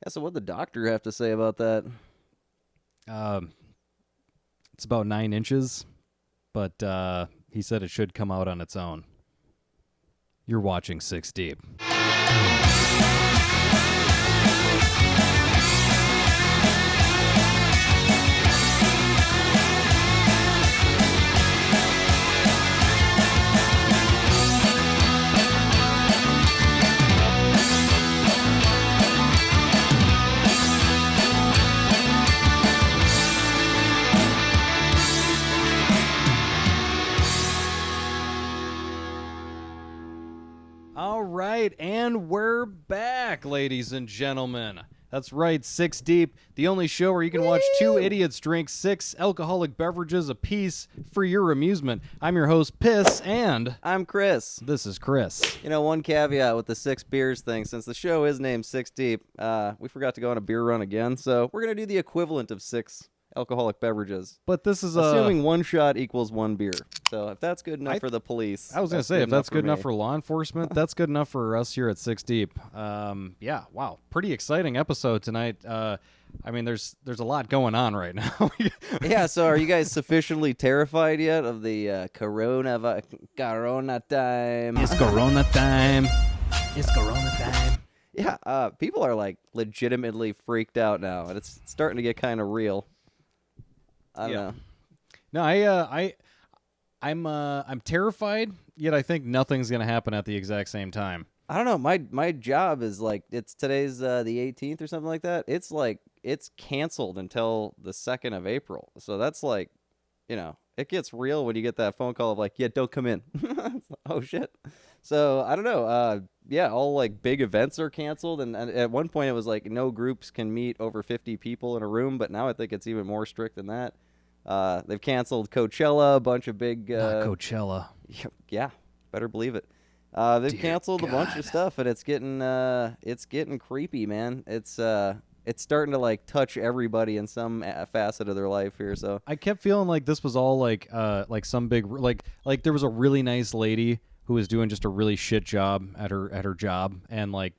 So what'd the doctor have to say about that? It's about 9 inches, but he said it should come out on its own. You're watching 6 Deep. All right, and we're back, ladies and gentlemen. That's right, 6 Deep, the only show where you can watch two idiots drink 6 alcoholic beverages apiece for your amusement. I'm your host, Piss, and I'm Chris. This is Chris. You know, one caveat with the 6 beers thing, since the show is named 6 Deep, we forgot to go on a beer run again, so we're going to do the equivalent of 6 alcoholic beverages. But this is assuming one shot equals one beer. So if that's good enough for the police, I was going to say, if that's good enough me. for law enforcement, that's good enough for us here at 6 Deep. Yeah, wow, pretty exciting episode tonight. I mean, there's a lot going on right now. Yeah, so are you guys sufficiently terrified yet of the corona time? It's corona time. It's corona time. Yeah, people are like legitimately freaked out now, and it's starting to get kind of real. I don't know. No, I'm terrified, yet I think nothing's gonna happen at the exact same time. I don't know. My job is like, it's today's the 18th or something like that. It's like it's canceled until the 2nd of April. So that's like, you know, it gets real when you get that phone call of like, yeah, don't come in. Oh shit. So I don't know. Yeah, all like big events are canceled, and at one point it was like no groups can meet over 50 people in a room, but now I think it's even more strict than that. They've canceled Coachella, a bunch of big Not Coachella. Yeah, better believe it. They've canceled a bunch of stuff, and it's getting creepy, man. It's starting to like touch everybody in some facet of their life here. So I kept feeling like this was all like some big like there was a really nice lady who was doing just a really shit job at her job, and like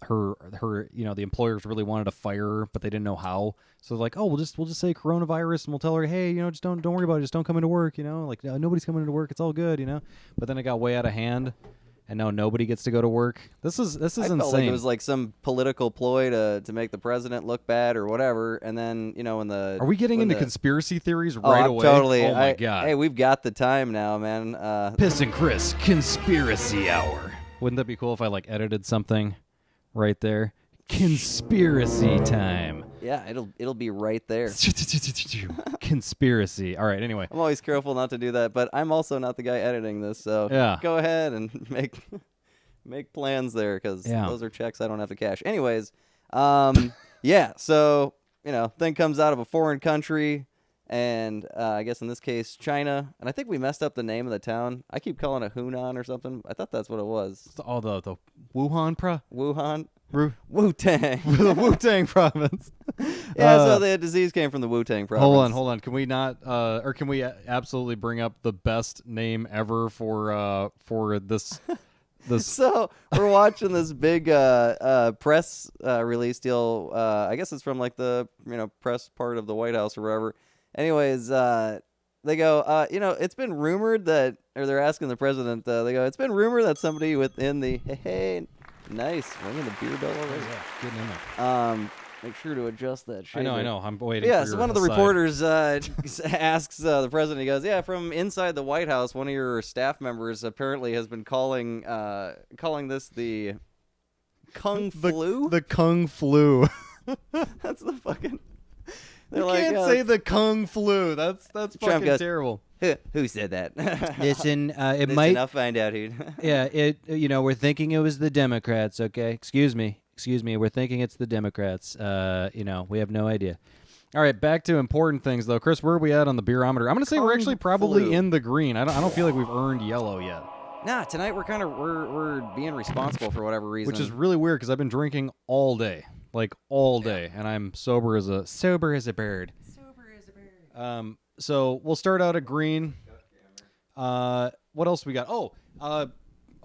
her the employers really wanted to fire her, but they didn't know how. So they're like, oh, we'll just say coronavirus, and we'll tell her, hey, just don't worry about it, just don't come into work, like nobody's coming into work, it's all good, But then it got way out of hand, and now nobody gets to go to work. This is insane. I felt like it was like some political ploy to make the president look bad or whatever, and then when the are we getting into conspiracy theories right away? Totally. Oh my god. Hey, we've got the time now, man. Piss and Chris Conspiracy Hour. Wouldn't that be cool if I like edited something right there? Conspiracy time. Yeah, it'll be right there. Conspiracy. All right, anyway. I'm always careful not to do that, but I'm also not the guy editing this, so yeah. Go ahead and make plans there, because those are checks I don't have to cash. Anyways, yeah, so, thing comes out of a foreign country, and I guess in this case, China, and I think we messed up the name of the town. I keep calling it Hunan or something. I thought that's what it was. Oh, the Wuhan Wuhan? Wu-Tang. The Wu-Tang province. Yeah, so the disease came from the Wu-Tang province. Hold on. Can we not, or can we absolutely bring up the best name ever for this? So we're watching this big press release deal. I guess it's from like the press part of the White House or whatever. Anyways, they go, it's been rumored that, or they're asking the president. They go, it's been rumored that somebody within the nice, ringing the beer bell already. Yeah, getting in there. Make sure to adjust that shit. I know. I'm waiting. Yeah, for so one of the reporters asks the president. He goes, "Yeah, from inside the White House, one of your staff members apparently has been calling this the Kung Flu." The Kung Flu. That's the fucking. You can't say the Kung Flu. That's fucking goes, terrible. Who said that? Listen, it Listen, might. I'll find out who. Yeah, we're thinking it was the Democrats. Okay, excuse me. We're thinking it's the Democrats. We have no idea. All right, back to important things though. Chris, where are we at on the beerometer? I'm gonna say we're actually probably in the green. I don't feel like we've earned yellow yet. Nah, tonight we're being responsible for whatever reason. Which is really weird because I've been drinking all day. Like all day, and I'm sober as a bird. Sober as a bird. So we'll start out at green. What else we got?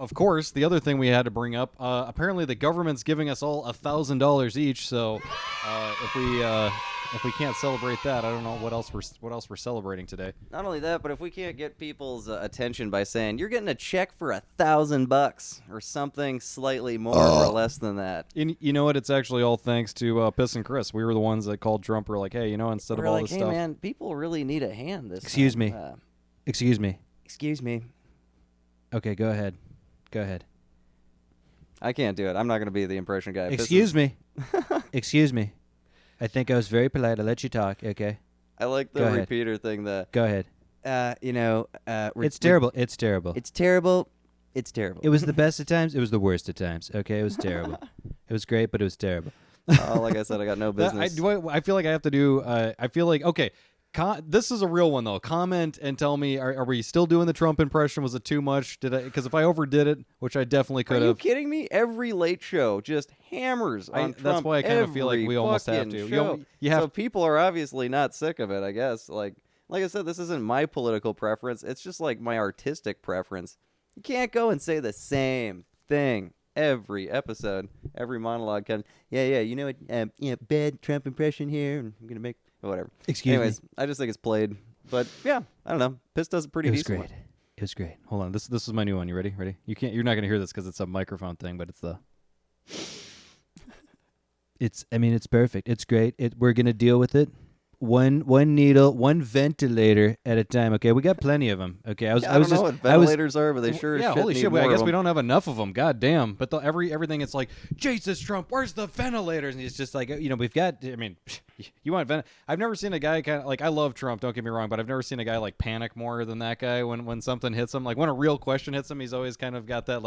of course, the other thing we had to bring up, apparently the government's giving us all $1,000 each. So if we can't celebrate that, I don't know what else we're celebrating today. Not only that, but if we can't get people's attention by saying you're getting a check for $1,000 or something slightly more or less than that. You know what? It's actually all thanks to Piss and Chris. We were the ones that called Trump. We're like, hey, instead of all this hey, stuff. Man, people really need a hand this Excuse time. me. Excuse me. Excuse me. Okay, go ahead. Go ahead. I can't do it. I'm not going to be the impression guy. Excuse me. Excuse me. I think I was very polite. I let you talk. Okay. I like the repeater thing. Go ahead. It's terrible. It's terrible. It's terrible. It's terrible. It was the best of times. It was the worst of times. Okay, it was terrible. It was great, but it was terrible. Like I said, I got no business. I feel like I have to do. I feel like okay. This is a real one though. Comment and tell me: Are we still doing the Trump impression? Was it too much? Did I? Because if I overdid it, which I definitely could have. Are you kidding me? Every late show just hammers on Trump. That's why I kind of feel like we almost have to. So people are obviously not sick of it. I guess. Like I said, this isn't my political preference. It's just like my artistic preference. You can't go and say the same thing every episode, every monologue. Bad Trump impression here. And I'm gonna make. Whatever. Anyways, I just think it's played. But yeah, I don't know. Piss does a pretty decent one. It was great. Hold on. This is my new one. You ready? Ready? You're not gonna hear this because it's a microphone thing, but it's it's perfect. It's great. We're gonna deal with it. One needle, one ventilator at a time. Okay, we got plenty of them. Okay, I don't know what ventilators are, but they sure as shit holy need shit. more I guess of we them. don't have enough of them. God damn. But everything, it's like Jesus Trump. Where's the ventilators? And it's just like we've got. I mean, you want I've never seen a guy kind of like I love Trump. Don't get me wrong, but I've never seen a guy like panic more than that guy when something hits him. Like when a real question hits him, he's always kind of got that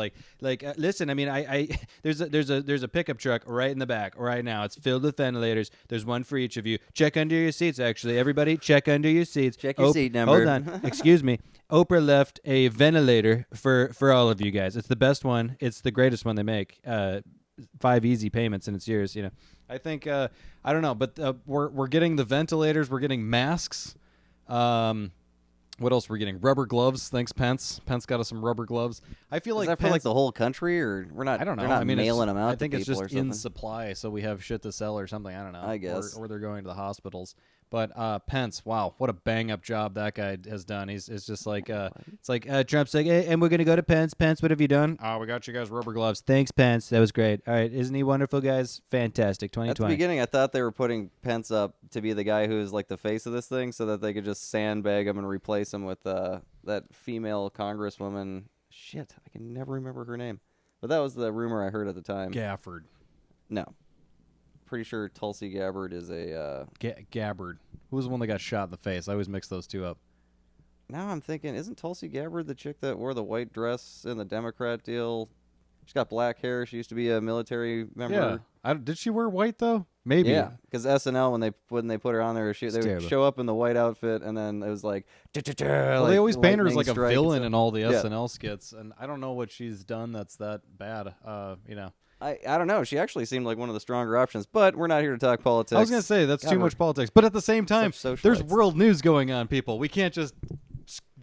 listen. I mean, I there's a pickup truck right in the back right now. It's filled with ventilators. There's one for each of you. Check under your seats. Actually, everybody. Check under your seats. Check your seat number. Hold on. Excuse me. Oprah left a ventilator for all of you guys. It's the best one. It's the greatest one they make. 5 easy payments and it's yours. I think I don't know, but we're getting the ventilators. We're getting masks. What else we're getting? Rubber gloves. Thanks, Pence. Pence got us some rubber gloves. I feel like is that for like the whole country, or we're not? I don't know. They're not I mean, mailing them out. I think to it's people just or in something. supply, so we have shit to sell or something. I don't know. I guess, or they're going to the hospitals. But Pence, wow, what a bang up job that guy has done. It's just like it's like Trump's like, hey, and we're gonna go to Pence. Pence, what have you done? Oh, we got you guys rubber gloves. Thanks, Pence. That was great. All right, isn't he wonderful, guys? Fantastic. 2020. At the beginning, I thought they were putting Pence up to be the guy who's like the face of this thing, so that they could just sandbag him and replace him with that female congresswoman. Shit, I can never remember her name, but that was the rumor I heard at the time. Gafford. No. Pretty sure Tulsi Gabbard is a... Gabbard. Who was the one that got shot in the face? I always mix those two up. Now I'm thinking, isn't Tulsi Gabbard the chick that wore the white dress in the Democrat deal? She's got black hair. She used to be a military member. Yeah. Did she wear white, though? Maybe. Yeah, because SNL, when they put her on there, they would show up in the white outfit, and then it was like... Well, they always paint her as like a villain in all the Yeah. SNL skits, and I don't know what she's done that's that bad, I don't know. She actually seemed like one of the stronger options, but we're not here to talk politics. I was going to say, that's God, too much politics. But at the same time, Such there's socialites. world news going on, people. We can't just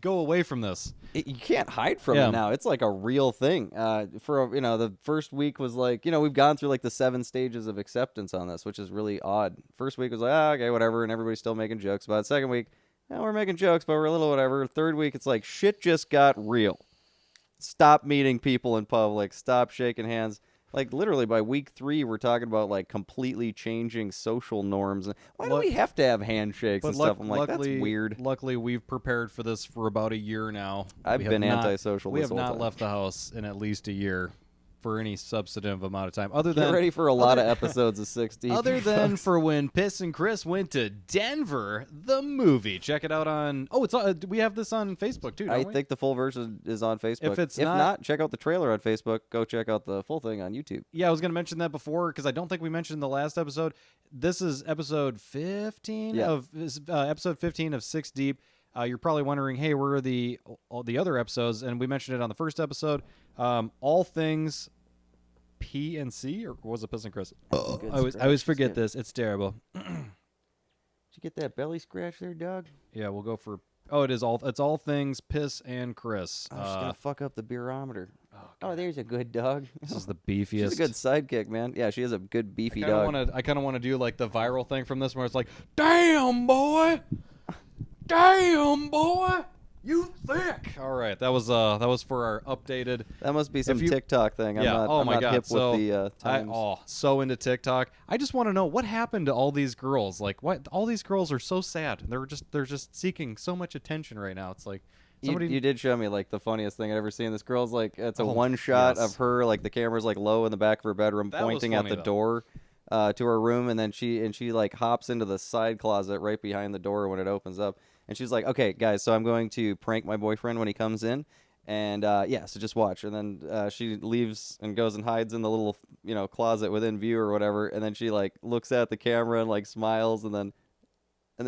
go away from this. You can't hide from it now. It's like a real thing. The first week was like, we've gone through like the 7 stages of acceptance on this, which is really odd. First week was like, okay, whatever, and everybody's still making jokes about it. Second week, we're making jokes, but we're a little whatever. Third week, it's like, shit just got real. Stop meeting people in public. Stop shaking hands. Like, literally, by week 3, we're talking about, like, completely changing social norms. Why do we have to have handshakes and stuff? I'm like, that's weird. Luckily, we've prepared for this for about a year now. I've been antisocial We this have whole not time. left the house in at least a year for any substantive amount of time. Get ready for a lot of episodes of 60. Other than for when Piss and Chris went to Denver, the movie. Check it out on... Oh, we have this on Facebook, too, don't I we? think the full version is on Facebook. If not, check out the trailer on Facebook. Go check out the full thing on YouTube. Yeah, I was going to mention that before because I don't think we mentioned in the last episode. This is episode 15 episode 15 of 6 Deep. You're probably wondering, hey, where are all the other episodes? And we mentioned it on the first episode. All things P&C, or was it Piss and Chris? I always forget this. It's terrible. Did you get that belly scratch there, dog? Yeah, we'll go for... Oh, it's all things Piss and Chris. I'm just going to fuck up the beerometer. Oh, Oh, there's a good dog. This is the beefiest. She's a good sidekick, man. Yeah, she is a good beefy dog. I kind of want to do like the viral thing from this, where it's like, "Damn boy, damn boy, you thick." All right, that was for our updated. That must be some TikTok thing. I'm not, I'm not hip with the times. So into TikTok. I just want to know what happened to all these girls. Like, what? All these girls are so sad. They're just seeking so much attention right now. It's like. You did show me like the funniest thing I'd ever seen. This girl's like, it's a one shot of her, like the camera's like low in the back of her bedroom, pointing at the door to her room, and then she like hops into the side closet right behind the door when it opens up, and she's like, "Okay, guys, so I'm going to prank my boyfriend when he comes in, and so just watch." And then she leaves and goes and hides in the little closet within view or whatever, and then she like looks at the camera and like smiles, and then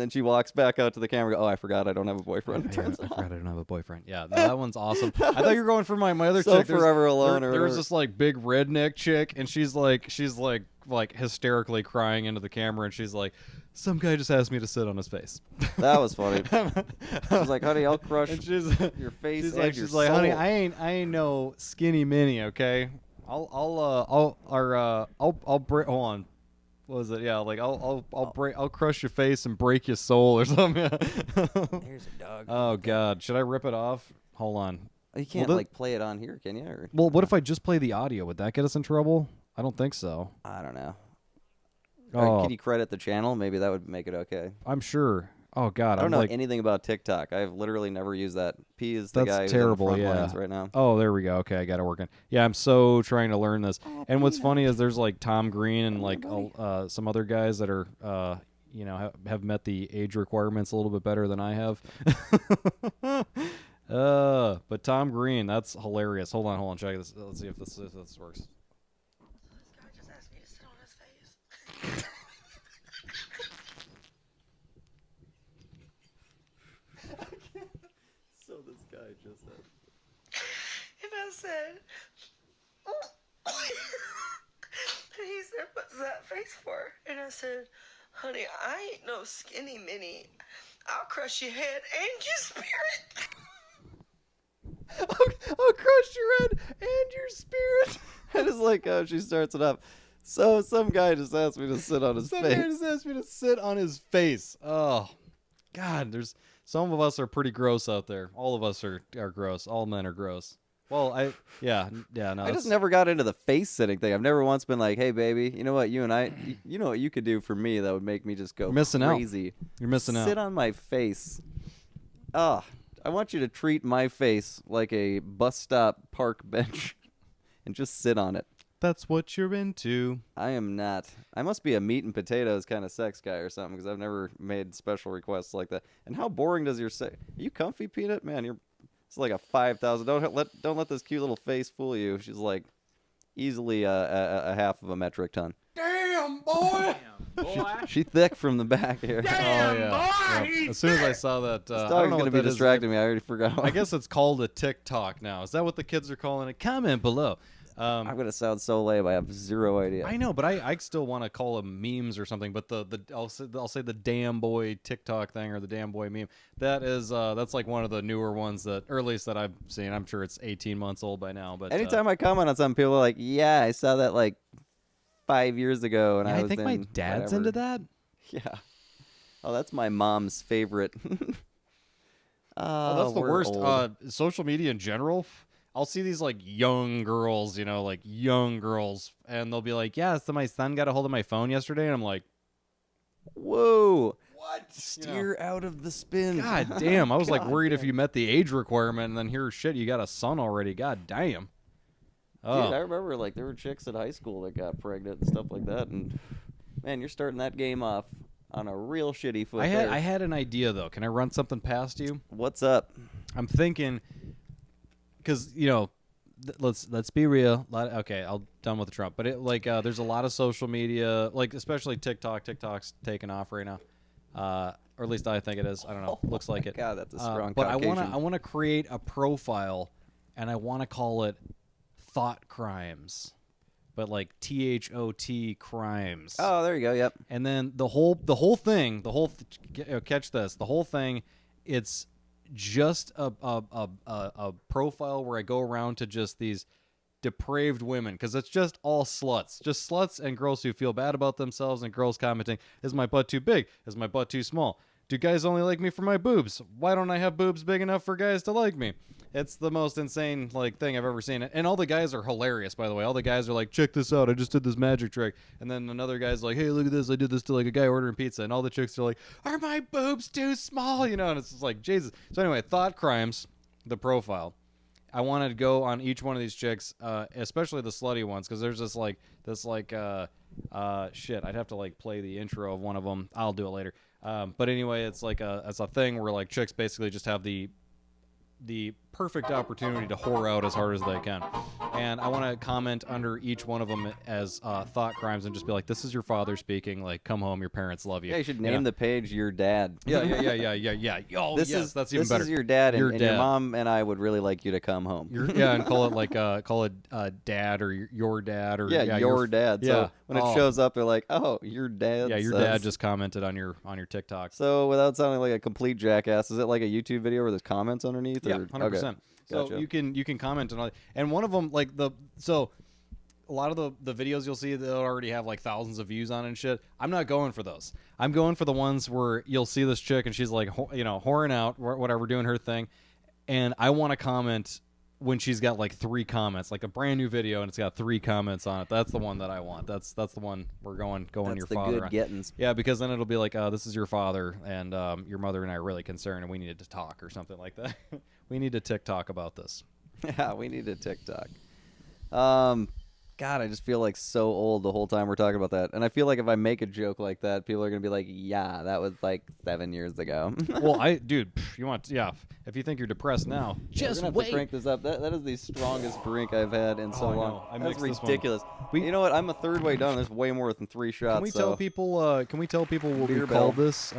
she walks back out to the camera and goes, "Oh, I forgot I don't have a boyfriend." I forgot I don't have a boyfriend. Yeah, no, that one's awesome. I thought you were going for my other so chick. Forever Alone. There's this like big redneck chick, and she's like hysterically crying into the camera, and she's like, "Some guy just asked me to sit on his face." That was funny. She's like, "Honey, I'll crush your face she's and like, your she's like, soul." "Honey, I ain't no skinny mini, okay? Hold on. What was it? Yeah, like I'll crush your face and break your soul or something." There's a dog. Oh God, should I rip it off? Hold on. You can't like play it on here, can you? Well, what if I just play the audio? Would that get us in trouble? I don't think so. I don't know. Oh. Can you credit the channel? Maybe that would make it okay. I'm sure. Oh God, I don't know anything about TikTok. I've literally never used that. P is the that's guy who's terrible. on the front Yeah. lines right now. Oh, there we go. Okay, I got it working. Yeah, I'm so trying to learn this. And what's funny is there's like Tom Green and like some other guys that are have met the age requirements a little bit better than I have. But Tom Green, that's hilarious. Hold on, check this. Let's see if this works. This guy just asked me to sit on his face. So this guy just said. And I said, and he said, "What's that face for?" And I said, "Honey, I ain't no skinny mini. I'll crush your head and your spirit." I'll crush your head and your spirit. I just like how she starts it up. So some guy just asked me to sit on his face. Some guy just asked me to sit on his face. Oh, God, there's some of us are pretty gross out there. All of us are gross. All men are gross. Well, no. I just never got into the face sitting thing. I've never once been like, "Hey, baby, you know what? You and I, you know what you could do for me that would make me just go crazy." You're missing out. Sit on my face. I want you to treat my face like a bus stop park bench and just sit on it. That's what you're into. I am not. I must be a meat and potatoes kind of sex guy or something because I've never made special requests like that. And how boring does your sex? Are you comfy, Peanut? Man, it's like a 5,000. Don't let this cute little face fool you. She's like easily a half of a metric ton. Damn, boy. She thick from the back here. Damn, boy. Yep. As soon as I saw that, This I dog's don't know going to what be that is. distracting me. I already forgot. I guess it's called a TikTok now. Is that what the kids are calling it? Comment below. I'm going to sound so lame. I have zero idea. I know, but I still want to call them memes or something. But I'll say the damn boy TikTok thing or the damn boy meme. That is that's like one of the newer ones that, or at least that I've seen. I'm sure it's 18 months old by now. But anytime I comment on something, people are like, "Yeah, I saw that like 5 years ago." And yeah, I was think my dad's into that. Yeah. Oh, that's my mom's favorite. That's the worst. Old. Social media in general. I'll see these like young girls, and they'll be like, "Yeah, so my son got a hold of my phone yesterday," and I'm like, "Whoa, what? Steer out of the spin." God damn! I was like worried if you met the age requirement, and then here, shit, you got a son already. God damn. Oh. Dude, I remember like there were chicks at high school that got pregnant and stuff like that, and man, you're starting that game off on a real shitty foot. I had an idea though. Can I run something past you? What's up? I'm thinking. Because let's be real. Okay, I'm done with the Trump. But there's a lot of social media, like especially TikTok. TikTok's taking off right now, or at least I think it is. I don't know. Looks like it. God, that's a strong. But Caucasian. I want to create a profile, and I want to call it Thought Crimes, but like THOT crimes. Oh, there you go. Yep. And then the whole thing, catch this. The whole thing, it's just a profile where I go around to just these depraved women, because it's just all sluts. Just sluts and girls who feel bad about themselves, and girls commenting, is my butt too big? Is my butt too small? Do guys only like me for my boobs? Why don't I have boobs big enough for guys to like me? It's the most insane thing I've ever seen. And all the guys are hilarious, by the way. All the guys are like, check this out, I just did this magic trick. And then another guy's like, hey, look at this, I did this to like a guy ordering pizza. And all the chicks are like, are my boobs too small? And it's just like, Jesus. So anyway, Thought Crimes, the profile. I wanted to go on each one of these chicks, especially the slutty ones, because there's shit, I'd have to play the intro of one of them. I'll do it later. But anyway, it's a thing where chicks basically just have the perfect opportunity to whore out as hard as they can. And I want to comment under each one of them as thought crimes and just be like, this is your father speaking. Come home, your parents love you. Yeah, you should name the page Your Dad. Yeah. Oh, that's even better. This is your dad, and your mom and I would really like you to come home. And call it dad or your dad or your dad. Yeah. So when it shows up, they're like, oh, your dad. Yeah, your dad just commented on your TikTok. So without sounding like a complete jackass, is it like a YouTube video where there's comments underneath? Yeah, 100%. Okay. So Gotcha. you can comment on all, and one of them a lot of the videos you'll see, they'll already have thousands of views on it and shit. I'm not going for those. I'm going for the ones where you'll see this chick and she's whoring out, whatever, doing her thing, and I want to comment when she's got 3 comments, a brand new video and it's got 3 comments on it. That's the one that I want. That's the one we're going that's your the father good on. gettins. Yeah, because then it'll be this is your father and your mother and I are really concerned and we needed to talk or something like that. We need to TikTok about this. Yeah, we need to TikTok. God, I just feel so old the whole time we're talking about that. And I feel like if I make a joke like that, people are going to be like, yeah, that was 7 years ago. Well, if you think you're depressed now, just we're gonna have wait. to crank this up. That is the strongest drink I've had in so I know. long. I That's mixed this one. ridiculous. You know what? I'm a third way done. There's way more than 3 shots. Can we tell people? Can we tell people what we Beer call bell. this?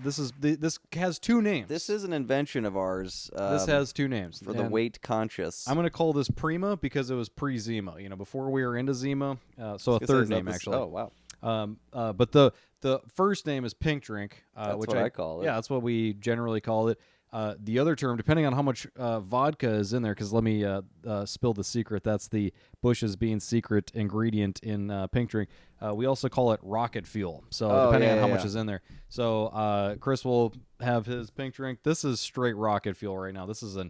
This has 2 names. This is an invention of ours. This has 2 names for the weight conscious. I'm gonna call this Prima because it was pre-Zima. Before we were into Zima. So a third name actually. Oh wow. But the first name is Pink Drink. That's which what I call it. Yeah, that's what we generally call it. The other term, depending on how much vodka is in there, because let me spill the secret. That's the Bush's Beans secret ingredient in Pink Drink. We also call it rocket fuel. So depending on how much is in there. So Chris will have his Pink Drink. This is straight rocket fuel right now. This is a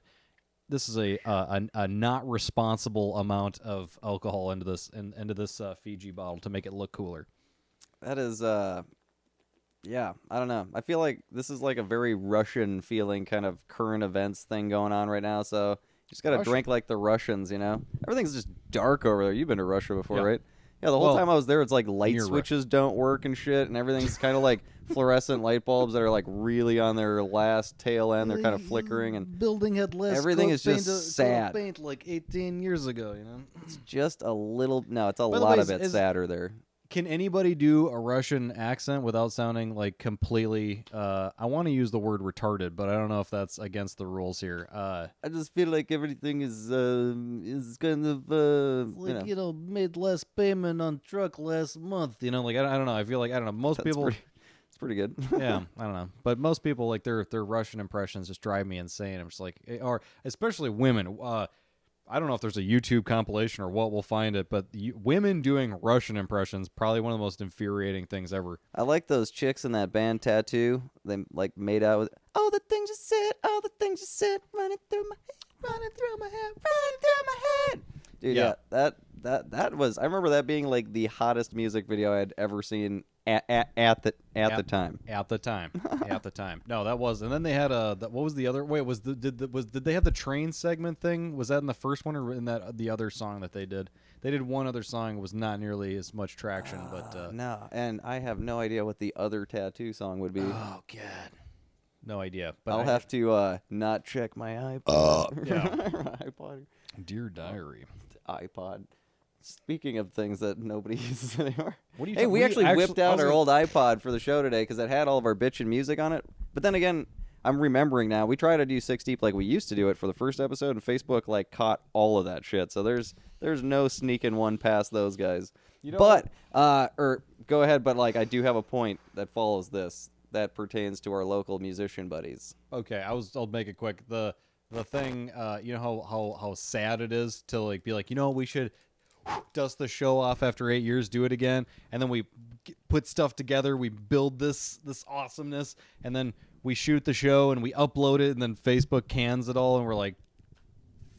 not responsible amount of alcohol into this Fiji bottle to make it look cooler. That is yeah, I don't know. I feel like this is a very Russian feeling kind of current events thing going on right now. So you just got to drink like the Russians, Everything's just dark over there. You've been to Russia before, Yeah. right? Yeah, the whole time I was there, it's light near switches don't work and shit, and everything's kind of fluorescent light bulbs that are really on their last tail end. They're kind of flickering, and building had less. everything is just sad. Paint 18 years ago, It's just a little. No, it's a By the lot way, of it sadder there. Can anybody do a Russian accent without sounding completely? I want to use the word retarded, but I don't know if that's against the rules here. I just feel like everything is kind of made less payment on truck last month. I don't know. I feel like I don't know. Most people. It's pretty good. Yeah, I don't know. But most people their Russian impressions just drive me insane. I'm just or especially women. I don't know if there's a YouTube compilation or what, we'll find it, but women doing Russian impressions, probably one of the most infuriating things ever. I like those chicks in that band Tattoo. They made out with, oh, the thing just said, running through my head, running through my head, running through my head. Dude, Yeah. that was, I remember that being the hottest music video I had ever seen at the time. At the time. No, that was, and then they had what was the other? Wait, did they have the train segment thing? Was that in the first one or in the other song that they did? They did one other song. It was not nearly as much traction, but no, and I have no idea what the other Tattoo song would be. Oh God, no idea. But I'll have to not check my iPod. Yeah. iPod. Dear Diary. iPod. Speaking of things that nobody uses anymore. What are you Hey, we actually whipped out I our was old iPod for the show today because it had all of our bitchin' music on it. But then again, I'm remembering now, we tried to do 6 Deep like we used to do it for the first episode, and Facebook caught all of that shit. So there's no sneaking one past those guys. But go ahead, but I do have a point that follows this that pertains to our local musician buddies. Okay, I'll make it quick. the thing, you know how sad it is to like be like, you know, we should dust the show off after 8 years, do it again, and then we put stuff together, we build this awesomeness, and then we shoot the show and we upload it, and then Facebook cans it all, and we're like,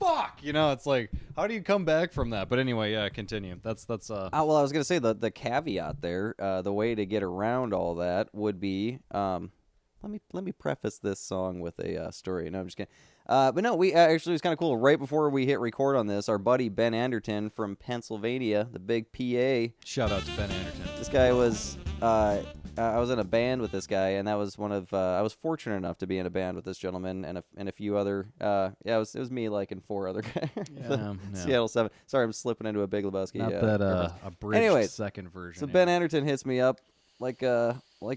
fuck, you know, it's like, how do you come back from that? But anyway, yeah, continue. That's well, I was gonna say the caveat there, the way to get around all that would be, let me preface this song with a story. No, I'm just kidding. But no, we actually, it was kind of cool. Right before we hit record on this, our buddy Ben Anderton from Pennsylvania, the big PA. shout out to Ben Anderton. This guy was, I was in a band with this guy, and that was one of, I was fortunate enough to be in a band with this gentleman and a few other, it was me like and 4 other guys. Yeah. Seattle 7. Sorry, I'm slipping into a Big Lebowski. Not that abridged Anyways, second version. So Ben Anderton hits me up like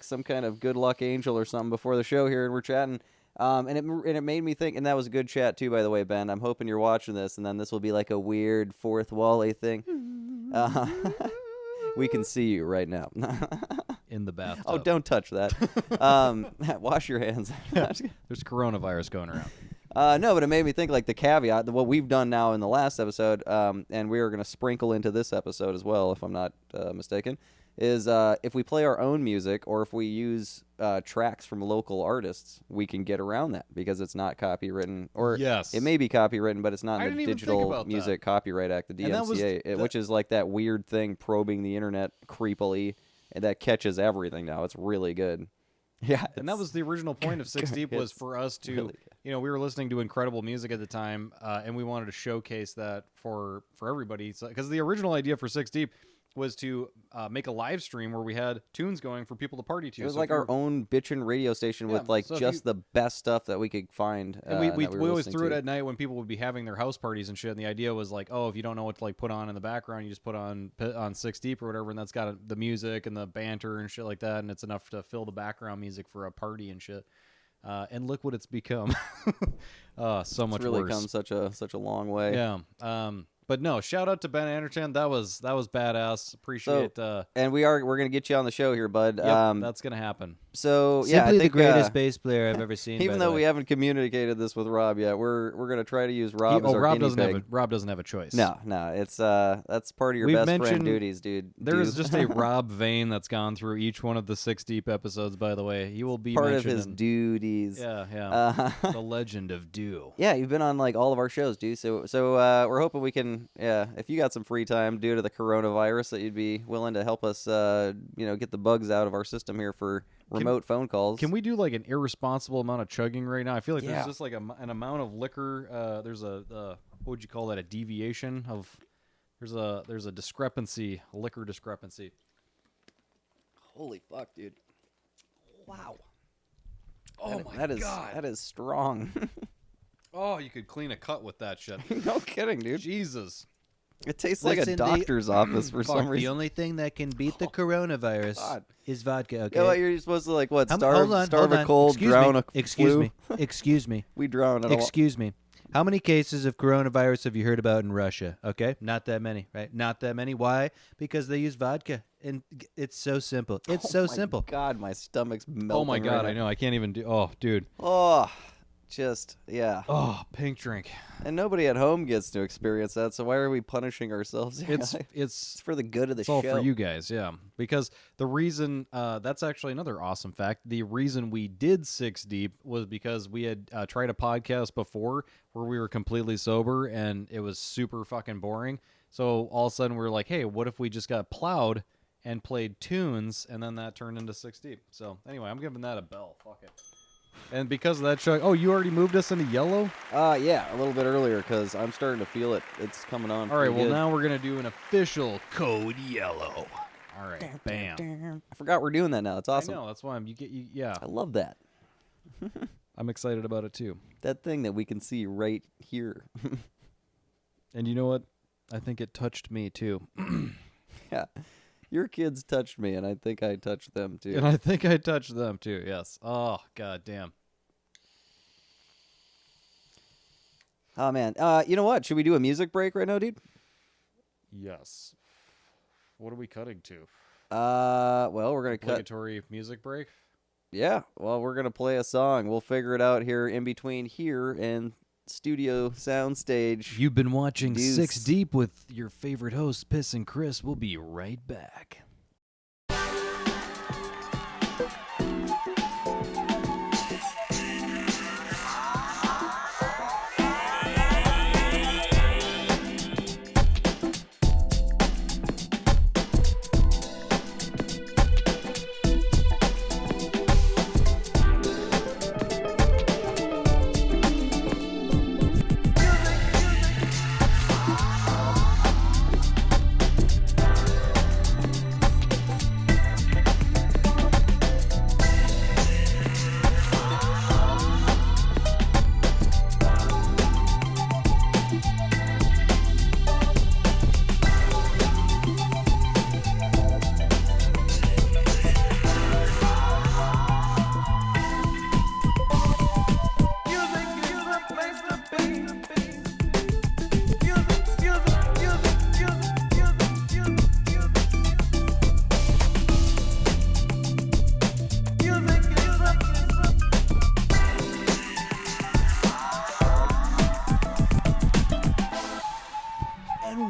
some kind of good luck angel or something before the show here, and we're chatting. And it made me think, and that was a good chat too, by the way, Ben. I'm hoping you're watching this, and then this will be like a weird fourth wall thing. We can see you right now. in the bathtub. Oh, don't touch that. Wash your hands. There's coronavirus going around. No, but it made me think like the caveat, what we've done now in the last episode, and we are going to sprinkle into this episode as well, if I'm not mistaken, is if we play our own music or if we use tracks from local artists, we can get around that because it's not copywritten. Or Yes. it may be copywritten, but it's not I in the didn't even think Digital about Music Copyright Act, the And that was DMCA, which is like that weird thing probing the internet creepily, and that catches everything now. It's really good. Yeah, And that was the original point of Six Deep, was for us to, really good. you know, we were listening to incredible music at the time, and we wanted to showcase that for everybody. Because the original idea for Six Deep was to make a live stream where we had tunes going for people to party to. It was So like if you our own bitchin' radio station with like so if just you- the best stuff that we could find. And we that were always listening threw it to. at night when people would be having their house parties and shit. And the idea was like, oh, if you don't know what to like put on in the background, you just put on Six Deep or whatever, and that's got the music and the banter and shit like that, and it's enough to fill the background music for a party and shit. And look what it's become. So much It's really worse. come such a long way. Yeah. But no, shout out to Ben Anderton. That was badass. Appreciate. And we're gonna get you on the show here, bud. Yep, that's gonna happen. So yeah, I Simply think the greatest bass player I've ever seen. even by the though way. we haven't communicated this with Rob yet, we're gonna try to use Rob as our Rob guinea doesn't pig. Rob doesn't have a choice. No, it's that's part of your We've best friend mentioned duties, dude. There is Dude. just a Rob vein that's gone through each one of the Six Deep episodes. By the way, he will be part of mentioned his in- duties. Yeah. The legend of Do. Yeah, you've been on like all of our shows, dude. So we're hoping we can, if you got some free time due to the coronavirus, that you'd be willing to help us, get the bugs out of our system here for remote phone calls. Can we do like an irresponsible amount of chugging right now? I feel like Yeah. there's just like an amount of liquor. There's a what would you call that? A deviation of. There's a discrepancy, liquor discrepancy. Holy fuck, dude! Wow. Oh That is strong. Oh, you could clean a cut with that shit. No kidding, dude. Jesus. It tastes like a Listen, doctor's office for some The reason. only thing that can beat the coronavirus God. is vodka. Okay. You know what, you're supposed to Hold on, starve hold a on. cold, Excuse drown me. a Excuse flu. me. Excuse me. We drown. Excuse me. How many cases of coronavirus have you heard about in Russia? Okay, not that many, right? Not that many. Why? Because they use vodka, and it's so simple. It's so simple. God, my stomach's melting. Oh my god, right I know. I can't even do. Oh, dude. now. Oh, just yeah. Oh, pink drink. And nobody at home gets to experience that. So why are we punishing ourselves? It's It's it's for the good of the it's all show. for you guys, yeah. Because the reason that's actually another awesome fact. The reason we did Six Deep was because we had tried a podcast before where we were completely sober and it was super fucking boring. So all of a sudden we were like, hey, what if we just got plowed and played tunes, and then that turned into Six Deep. So anyway, I'm giving that a bell. Fuck it. And because of that, Chuck, oh, you already moved us into yellow? Yeah, a little bit earlier because I'm starting to feel it. It's coming on. All right, pretty well, good. now we're going to do an official code yellow. All right, bam. I forgot we're doing that now. It's I awesome. know, that's why yeah. I love that. I'm excited about it too. That thing that we can see right here. And you know what? I think it touched me too. Yeah. Your kids touched me, and I think I touched them too. And I think I touched them too, yes. Oh, god damn. Oh, man. You know what? Should we do a music break right now, dude? Yes. What are we cutting to? Well, we're going to cut. Obligatory music break? Yeah. Well, we're going to play a song. We'll figure it out here in between here and studio soundstage. You've been watching Deuce. 6 Deep with your favorite hosts, Piss and Chris. We'll be right back.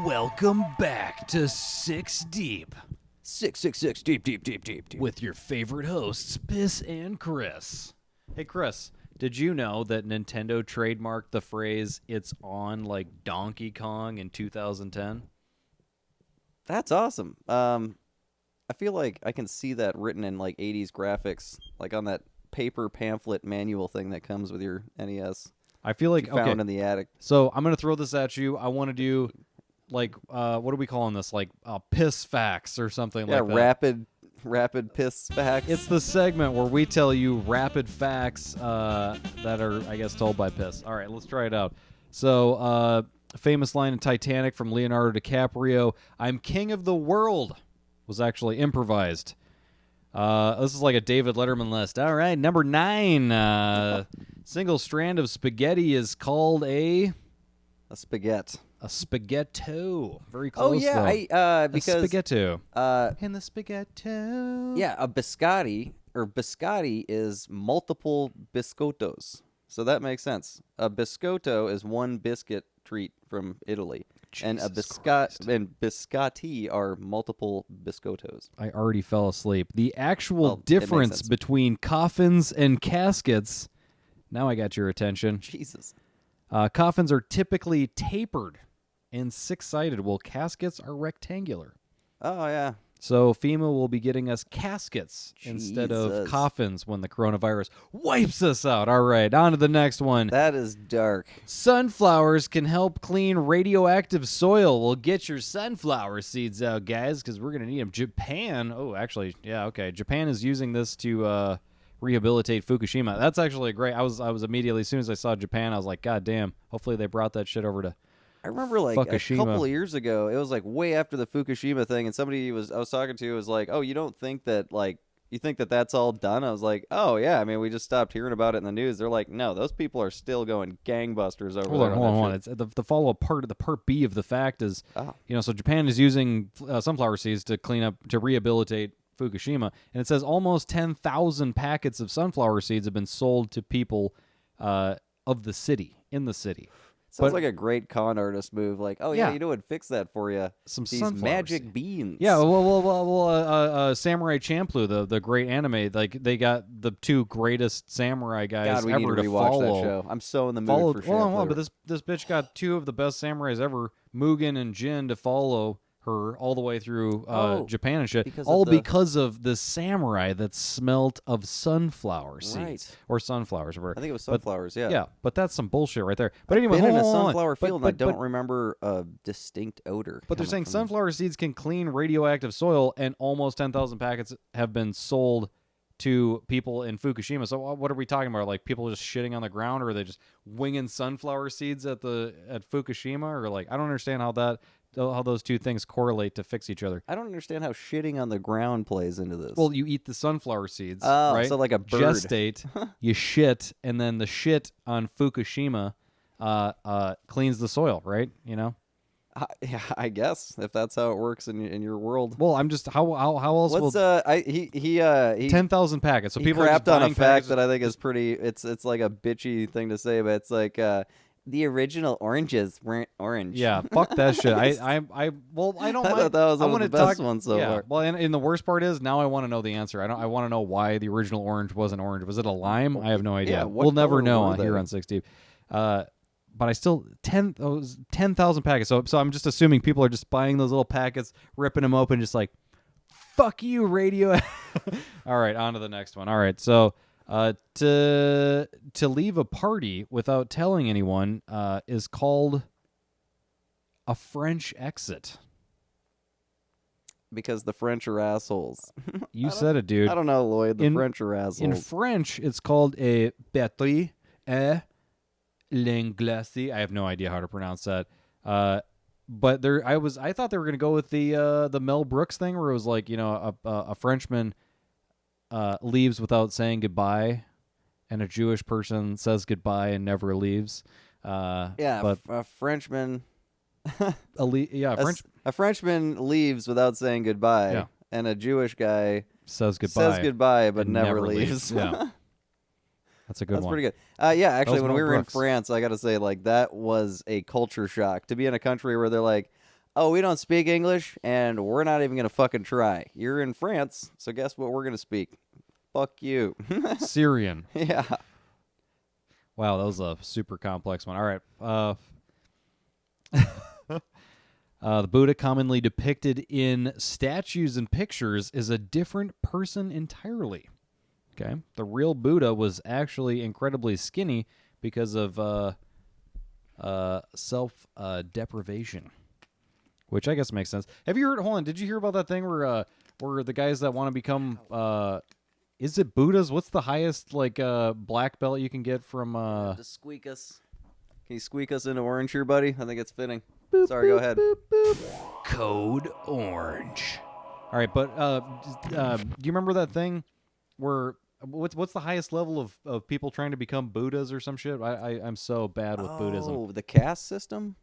Welcome back to 6 Deep 666 deep. with your favorite hosts, Piss and Chris. Hey, Chris, did you know that Nintendo trademarked the phrase "it's on" like Donkey Kong in 2010? That's awesome. I feel like I can see that written in like 80s graphics, like on that paper pamphlet manual thing that comes with your NES. I feel like, Found okay, in the attic. so I'm going to throw this at you. I want to do, like, what are we calling this? Like, piss facts or something like that. Rapid piss facts. It's the segment where we tell you rapid facts that are, I guess, told by piss. All right, let's try it out. So, famous line in Titanic from Leonardo DiCaprio, "I'm king of the world," was actually improvised. This is like a David Letterman list. All right, number 9. Single strand of spaghetti is called a spaghetti. A spaghetto. Very close. Oh yeah, though. because a spaghetto. In the spaghetto. yeah, a biscotti is multiple biscottos, so that makes sense. A biscotto is one biscuit treat from Italy, and a biscotti are multiple biscottos. I already fell asleep. The actual Well, it makes difference sense. between coffins and caskets. Now I got your attention. Jesus. Coffins are typically tapered and 6-sided, while caskets are rectangular. Oh yeah. So FEMA will be getting us caskets instead of Jesus. coffins when the coronavirus wipes us out. All right, on to the next one. That is dark. Sunflowers can help clean radioactive soil. Well, get your sunflower seeds out, guys, because we're going to need them. Japan, Japan is using this to rehabilitate Fukushima. That's actually great. I was immediately, as soon as I saw Japan, I was like, God damn, hopefully they brought that shit over to I remember like Fukushima. a couple of years ago, it was like way after the Fukushima thing, and somebody I was talking to was like, "Oh, you don't think that you think that that's all done?" I was like, "Oh yeah, I mean, we just stopped hearing about it in the news." They're like, "No, those people are still going gangbusters over there." Hold on. It's the follow-up part of the part B of the fact is, Oh. so Japan is using sunflower seeds to clean up, to rehabilitate Fukushima, and it says almost 10,000 packets of sunflower seeds have been sold to people of the city, in the city. Sounds like a great con artist move. Like, oh yeah, Yeah. you know what? Fix that for you. Some These sunflower magic seeds. beans. Yeah, well, Samurai Champloo, the great anime, like they got the 2 greatest samurai guys God, we ever need to to rewatch follow. that show. I'm so in the mood Followed, for hold on, Champloo. but this bitch got 2 of the best samurais ever, Mugen and Jin, to follow her all the way through Japan and shit, because of the samurai that smelt of sunflower seeds Right. or sunflowers. I think it was sunflowers. Yeah. Yeah, but that's some bullshit right there. But anyway, Been in hold a on. sunflower field, and I But- don't remember a distinct odor. But they're saying coming from them. sunflower seeds can clean radioactive soil, and almost 10,000 packets have been sold to people in Fukushima. So what are we talking about? Like people just shitting on the ground, or are they just winging sunflower seeds at Fukushima? Or like, I don't understand how those 2 things correlate to fix each other. I don't understand how shitting on the ground plays into this. Well, you eat the sunflower seeds, Oh, right? so like a bird. Gestate, you shit, and then the shit on Fukushima cleans the soil, right? Yeah, I guess if that's how it works in your world. Well, I'm just how else What's will he 10,000 packets? So he people are just crapped on a buying fact packets that I think is pretty. It's like a bitchy thing to say, but it's like the original oranges weren't orange. Yeah, fuck that shit. Well, I don't I mind. thought that was I one of wanna the best talk, ones so yeah. far. Well, and the worst part is now I want to know the answer. I want to know why the original orange wasn't orange. Was it a lime? I have no idea. Yeah, what We'll never color know were on here they? on 60. But I still 10,000 packets. So I'm just assuming people are just buying those little packets, ripping them open, just like, fuck you, radio. All right, on to the next one. All right, so to leave a party without telling anyone is called a French exit. Because the French are assholes. You said it, dude. I don't know, Lloyd. The French are assholes. In French, it's called a batterie et l'anglaise. I have no idea how to pronounce that. But I thought they were gonna go with the Mel Brooks thing, where it was like, a Frenchman leaves without saying goodbye, and a Jewish person says goodbye and never leaves. But a Frenchman. a Frenchman leaves without saying goodbye, Yeah. and a Jewish guy says goodbye, but and never leaves. Yeah, that's a good That's one. pretty good. Yeah, actually, was when Mel we were Brooks. in France, I got to say, like, that was a culture shock to be in a country where they're like, "Oh, we don't speak English, and we're not even gonna fucking try." You're in France, so guess what? We're gonna speak. Fuck you. Syrian. Yeah. Wow, that was a super complex one. All right. The Buddha, commonly depicted in statues and pictures, is a different person entirely. Okay, the real Buddha was actually incredibly skinny because of self deprivation, which I guess makes sense. Have you heard? Hold on, did you hear about that thing where the guys that want to become is it Buddhas? What's the highest black belt you can get from? To squeak us. Can you squeak us into orange here, buddy? I think it's fitting. Sorry, go ahead. Code Orange. All right, but do you remember that thing where what's the highest level of people trying to become Buddhas or some shit? I'm so bad with Buddhism. Oh, the caste system?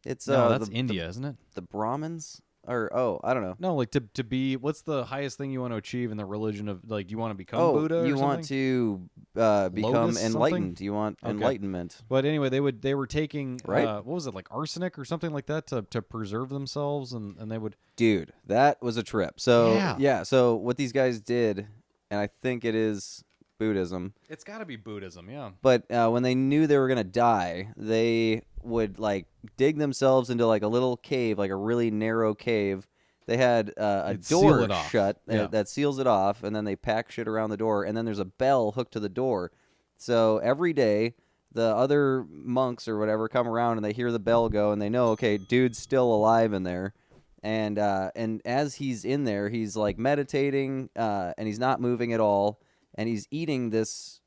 It's No, that's the, India, isn't it? The Brahmins? Or I don't know. No, like to be. What's the highest thing you want to achieve in the religion of? Like, you want to become Oh, Buddha? Or you want something? to become Lotus enlightened. something? You want Okay. enlightenment. But anyway, they were taking Right. what was it, like arsenic or something like that to preserve themselves, and they would. Dude, that was a trip. So, Yeah. so what these guys did, and I think it is Buddhism, It's got to be Buddhism, yeah. but when they knew they were going to die, they would, like, dig themselves into, like, a little cave, like a really narrow cave. They had a They'd seal door it off. shut Yeah. that seals it off, and then they pack shit around the door, and then there's a bell hooked to the door. So every day, the other monks or whatever come around, and they hear the bell go, and they know, okay, dude's still alive in there. And as he's in there, he's, like, meditating, and he's not moving at all, and he's eating this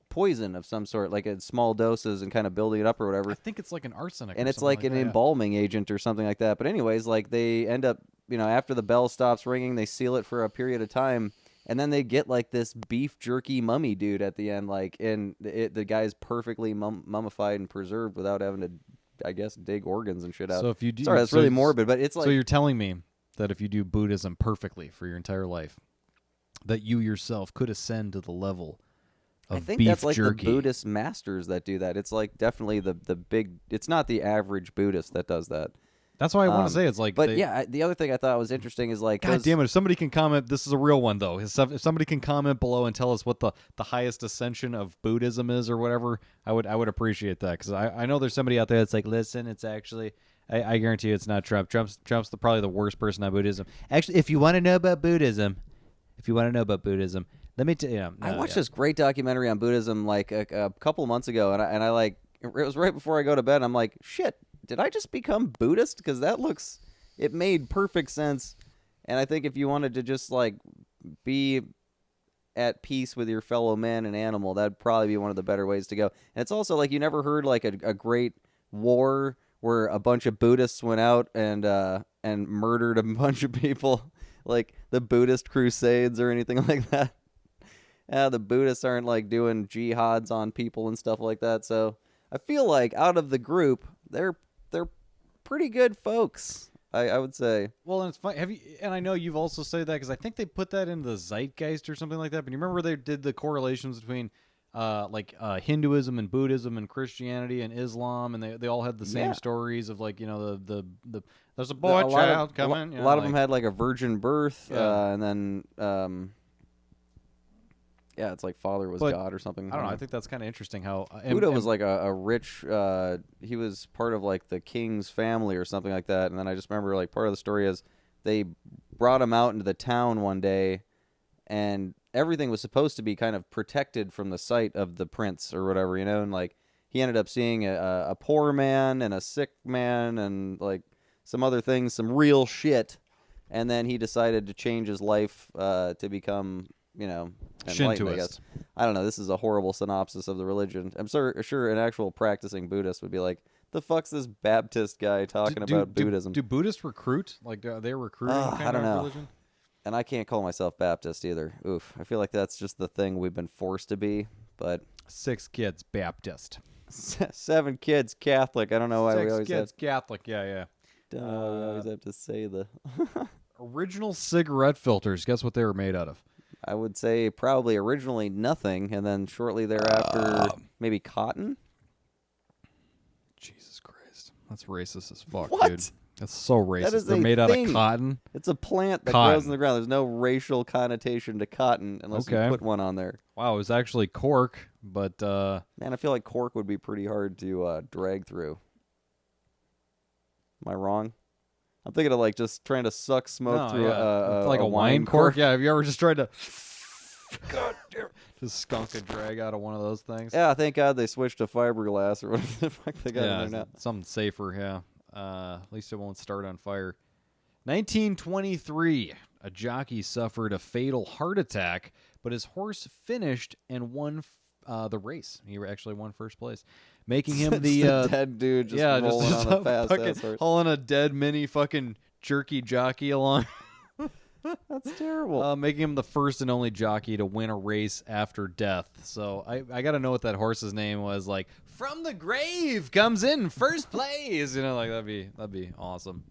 poison of some sort, like in small doses, and kind of building it up or whatever. I think it's like an arsenic, And or it's something like an that, yeah. embalming agent or something like that. But anyways, like, they end up, after the bell stops ringing, they seal it for a period of time, and then they get like this beef jerky mummy dude at the end, like, and the guy's perfectly mummified and preserved without having to, I guess, dig organs and shit out. So if you do, Sorry, that's so- really morbid, but it's like, so you're telling me that if you do Buddhism perfectly for your entire life, that you yourself could ascend to the level of I think beef that's like jerky. the Buddhist masters that do that. It's like definitely the big. It's not the average Buddhist that does that. That's why I want to say it's like. But yeah, the other thing I thought was interesting is, like, God damn it! If somebody can comment, this is a real one though. If somebody can comment below and tell us what the highest ascension of Buddhism is or whatever, I would appreciate that, because I know there's somebody out there that's like, listen, it's actually. I guarantee you it's not Trump. Trump's probably the worst person on Buddhism. Actually, if you want to know about Buddhism, let me tell you. I watched this great documentary on Buddhism like a couple months ago, and I like, it was right before I go to bed. And I'm like, shit, did I just become Buddhist? Because it made perfect sense. And I think if you wanted to just, like, be at peace with your fellow man and animal, that'd probably be one of the better ways to go. And it's also like, you never heard like a great war where a bunch of Buddhists went out and murdered a bunch of people, like the Buddhist Crusades or anything like that. The Buddhists aren't like doing jihads on people and stuff like that. So I feel like out of the group, they're pretty good folks, I would say. Well, and it's fun. And I know you've also said that because I think they put that in the zeitgeist or something like that. But you remember they did the correlations between Hinduism and Buddhism and Christianity and Islam, and they all had the same Yeah. stories of like the there's a A boy lot child of, coming. A lot of them had like a virgin birth, Yeah. and then yeah, it's like father was But, God or something. I don't know. I think that's kind of interesting how Buddha was like a rich. He was part of like the king's family or something like that. And then I just remember like part of the story is they brought him out into the town one day, and everything was supposed to be kind of protected from the sight of the prince or whatever, you know. And like he ended up seeing a poor man and a sick man and like some other things, some real shit. And then he decided to change his life to become, you know, enlightened, I guess. I don't know. This is a horrible synopsis of the religion. I'm sure an actual practicing Buddhist would be like, the fuck's this Baptist guy talking about Buddhism? Do Buddhists recruit? Like, are they recruiting kind I don't of know. religion? And I can't call myself Baptist either. Oof. I feel like that's just the thing we've been forced to be. But 6 kids Baptist. 7 kids Catholic. I don't know why we 6 always kids Catholic. Yeah. don't know why we always have to say the. Original cigarette filters. Guess what they were made out of? I would say probably originally nothing, and then shortly thereafter maybe cotton. Jesus Christ, that's racist as fuck, What? dude. That's so racist. is They're a made out thing. of cotton. It's a plant that Cotton. grows in the ground. There's no racial connotation to cotton unless Okay. you put one on there. Wow, it was actually cork, but Man, I feel like cork would be pretty hard to drag through. Am I wrong? I'm thinking of like just trying to suck smoke through It's like a a wine cork. Yeah, have you ever just tried to just skunk a drag out of one of those things? Yeah, thank God they switched to fiberglass or whatever the fuck they got in there now. something safer. Yeah, at least it won't start on fire. 1923, a jockey suffered a fatal heart attack, but his horse finished and won the race. He actually won first place, making him the dead dude just yeah, rolling just on a fast fucking ass horse. hauling a dead mini fucking jerky jockey along. That's terrible. Making him the first and only jockey to win a race after death. So I got to know what that horse's name was. Like, from the grave comes in first place. You know, like that'd be awesome.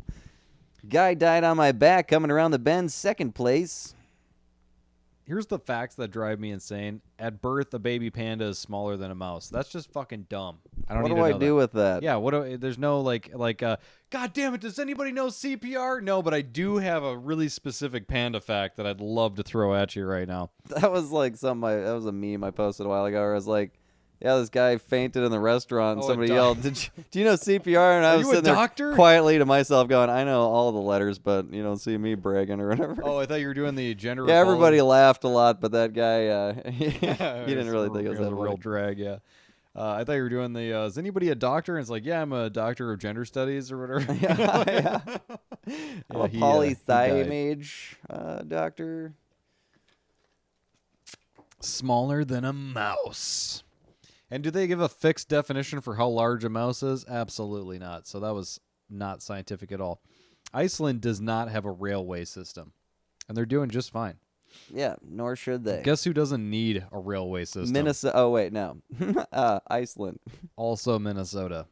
Guy died on my back coming around the bend, second place. Here's the facts that drive me insane. At birth, a baby panda is smaller than a mouse. That's just fucking dumb. I don't What need do to I know do that. with that? Yeah, there's no God damn it, does anybody know CPR? No, but I do have a really specific panda fact that I'd love to throw at you right now. That was like that was a meme I posted a while ago where I was like, yeah, this guy fainted in the restaurant and Oh, somebody a yelled, do you know CPR? And I Are was you a sitting doctor? there quietly to myself going, I know all the letters, but you don't see me bragging or whatever. Oh, I thought you were doing the gender yeah, equality. everybody laughed a lot, but that guy, he didn't really think it was a that real funny. drag, yeah. I thought you were doing the, is anybody a doctor? And it's like, yeah, I'm a doctor of gender studies or whatever. yeah. I'm a he poly-thigh died. mage doctor. Smaller than a mouse. And do they give a fixed definition for how large a mouse is? Absolutely not. So that was not scientific at all. Iceland does not have a railway system, and they're doing just fine. Yeah, nor should they. Guess who doesn't need a railway system? Minnesota. Oh, wait, no. Iceland. Also Minnesota.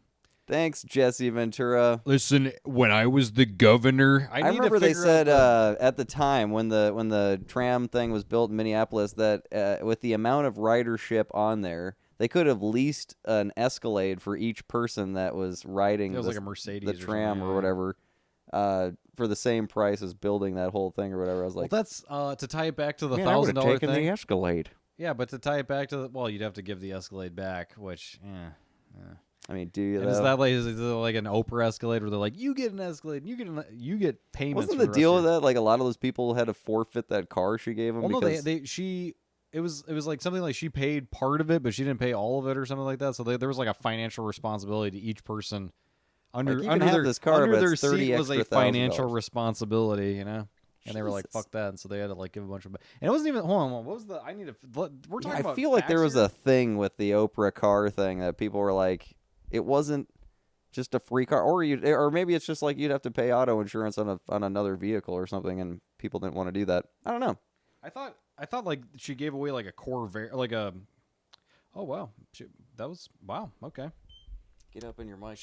Thanks, Jesse Ventura. Listen, when I was the governor, I remember they said at the time when the tram thing was built in Minneapolis that with the amount of ridership on there, they could have leased an Escalade for each person that was riding it was like a Mercedes the or tram something, or whatever for the same price as building that whole thing or whatever. I was like, well, that's to tie it back to the man, I would've $1,000 taken thing. the Escalade. Yeah, but to tie it back to you'd have to give the Escalade back, which, I mean, do you? And is though? that is it like an Oprah Escalade where they're like, you get an Escalade, you get payments? Wasn't for the rest deal of with your-" that? Like a lot of those people had to forfeit that car she gave them. Well, no, because it was like something like she paid part of it, but she didn't pay all of it or something like that. So there was like a financial responsibility to each person. Under Like, you can have this car, under but their it's 30 seat was a extra $1,000. financial responsibility, you know. And they were like, Jesus. "Fuck that!" And so they had to like give a bunch of. And it wasn't even. Hold on, what was the? I need to. We're talking I about. feel like there facts was here? a thing with the Oprah car thing that people were like, it wasn't just a free car, or maybe it's just like you'd have to pay auto insurance on another vehicle or something, and people didn't want to do that. I don't know. I thought like she gave away like a Corvair, like a. Oh wow, that was wow. Okay. Get up in your mic.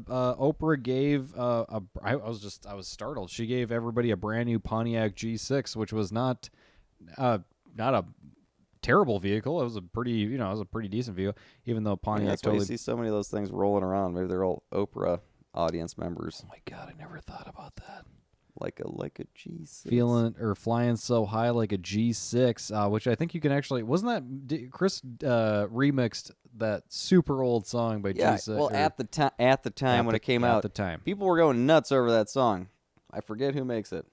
Oprah gave I was startled. She gave everybody a brand new Pontiac G6, which was not a terrible vehicle. It was a pretty, it was a pretty decent vehicle, even though Yeah, Pontiac that's why you totally. see so many of those things rolling around. Maybe they're all Oprah audience members, Oh my God, I never thought about that. like a G6. Feeling or flying so high like a G6, which I think you can actually. Wasn't that Chris remixed that super old song by Yeah, G6? well, at the time when it came at out, the time. people were going nuts over that song. I forget who makes it.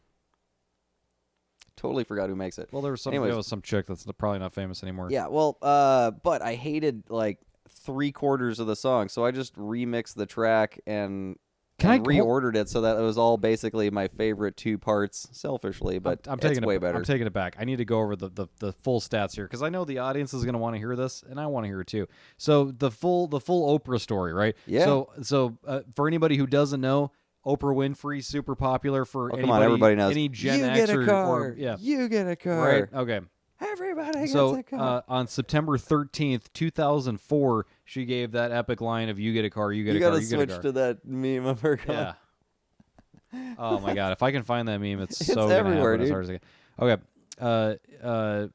Totally forgot who makes it. Well, there was some chick that's probably not famous anymore. Yeah, well, but I hated like 3/4 of the song, so I just remixed the track and reordered it so that it was all basically my favorite 2 parts, selfishly. But I'm it's way better. I'm taking it back. I need to go over the full stats here because I know the audience is going to want to hear this, and I want to hear it too. So the full Oprah story, right? Yeah. So for anybody who doesn't know, Oprah Winfrey, super popular for Oh, anybody. come on, everybody knows. Any Gen you X get a car. or yeah, You get a car. right? Okay. Everybody gets So a car. on September 13th, 2004, she gave that epic line of "You get a car, you get You a car, gotta you get a switch car." to that meme of her going. Yeah. Oh my God! If I can find that meme, it's so everywhere, gonna happen as dude. hard as I can. Okay.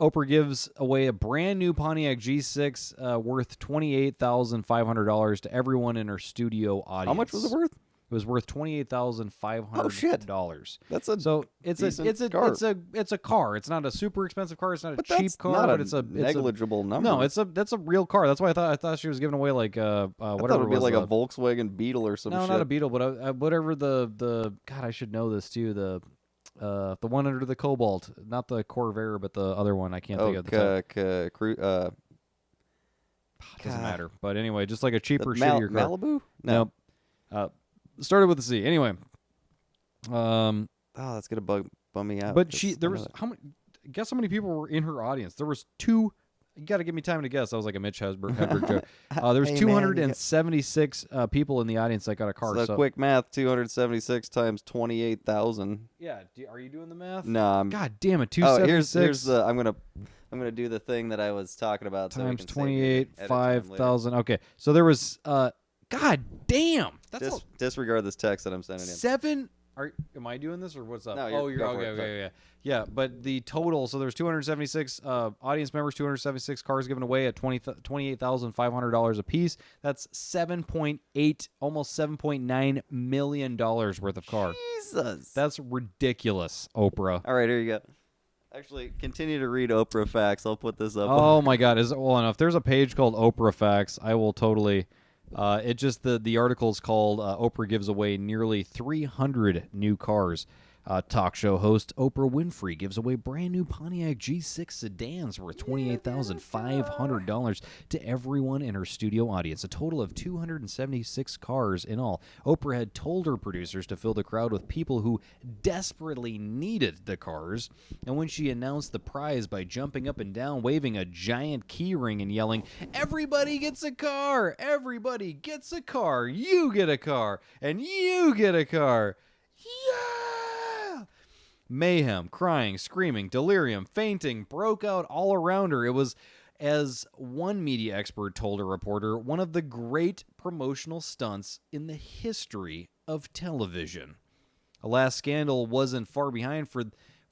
Oprah gives away a brand new Pontiac G6 worth $28,500 to everyone in her studio audience. How much was it worth? It was worth $28,500. Oh, shit. That's a So it's a car. it's a car. It's not a super expensive car. It's not but a cheap that's car, not but a it's a negligible number. No, that's a real car. That's why I thought she was giving away like I whatever thought it would be was, like a Volkswagen Beetle or some no, shit. not a Beetle, but whatever the God, I should know this too. The one under the Cobalt, not the Corvair, but the other one. I can't think of the type. Doesn't matter. But anyway, just like a cheaper, shittier car. Malibu? No. Started with a C. Anyway. Oh, that's gonna bum me out. But 'cause there I know was that. how many? Guess how many people were in her audience? There was 2. You got to give me time to guess. That was like a Mitch Hedberg joke. There was Hey, man, 276 people in the audience that got a car. So quick math: 276 times 28,000. Yeah. Are you doing the math? No, I'm. God damn it! Oh, 276 here's the. I'm gonna do the thing that I was talking about. So we times can save 28, edit time later. 5,000. Okay, so there was. God damn! That's Disregard this text that I'm sending in. 7. Am I doing this or what's up? No, you're go for okay. it. Yeah. But the total. So there's 276 audience members, 276 cars given away at $28,500 a piece. That's 7.8, almost $7.9 million worth of car. Jesus. That's ridiculous, Oprah. All right, here you go. Actually, continue to read Oprah facts. I'll put this up. Oh my God! If there's a page called Oprah Facts, I will totally. It just the article's called Oprah gives away nearly 300 new cars. Talk show host Oprah Winfrey gives away brand new Pontiac G6 sedans worth $28,500 to everyone in her studio audience. A total of 276 cars in all. Oprah had told her producers to fill the crowd with people who desperately needed the cars. And when she announced the prize by jumping up and down, waving a giant key ring and yelling, "Everybody gets a car! Everybody gets a car! You get a car! And you get a car! Yeah!" Mayhem, crying, screaming, delirium, fainting broke out all around her. It was, as one media expert told a reporter, one of the great promotional stunts in the history of television. Alas, scandal wasn't far behind. For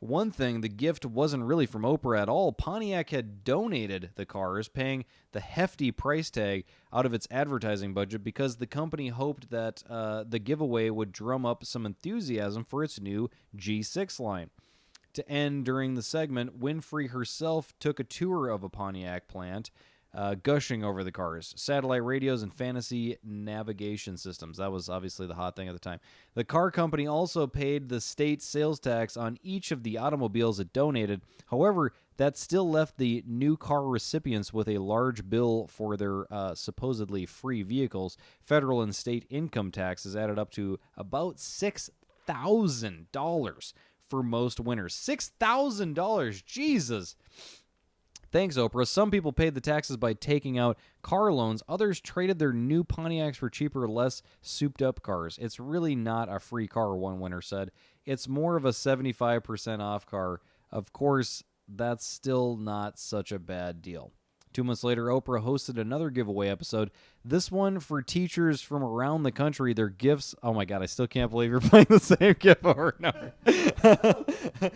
one thing, the gift wasn't really from Oprah at all. Pontiac had donated the cars, paying the hefty price tag out of its advertising budget because the company hoped that the giveaway would drum up some enthusiasm for its new G6 line. To end during the segment, Winfrey herself took a tour of a Pontiac plant, gushing over the cars, satellite radios, and fantasy navigation systems. That was obviously the hot thing at the time. The car company also paid the state sales tax on each of the automobiles it donated. However, that still left the new car recipients with a large bill for their supposedly free vehicles. Federal and state income taxes added up to about $6,000 for most winners. $6,000! Jesus! Thanks, Oprah. Some people paid the taxes by taking out car loans. Others traded their new Pontiacs for cheaper, less souped-up cars. It's really not a free car, one winner said. It's more of a 75% off car. Of course, that's still not such a bad deal. 2 months later, Oprah hosted another giveaway episode. This one for teachers from around the country. Their gifts. Oh my God, I still can't believe you're playing the same gift over and over. I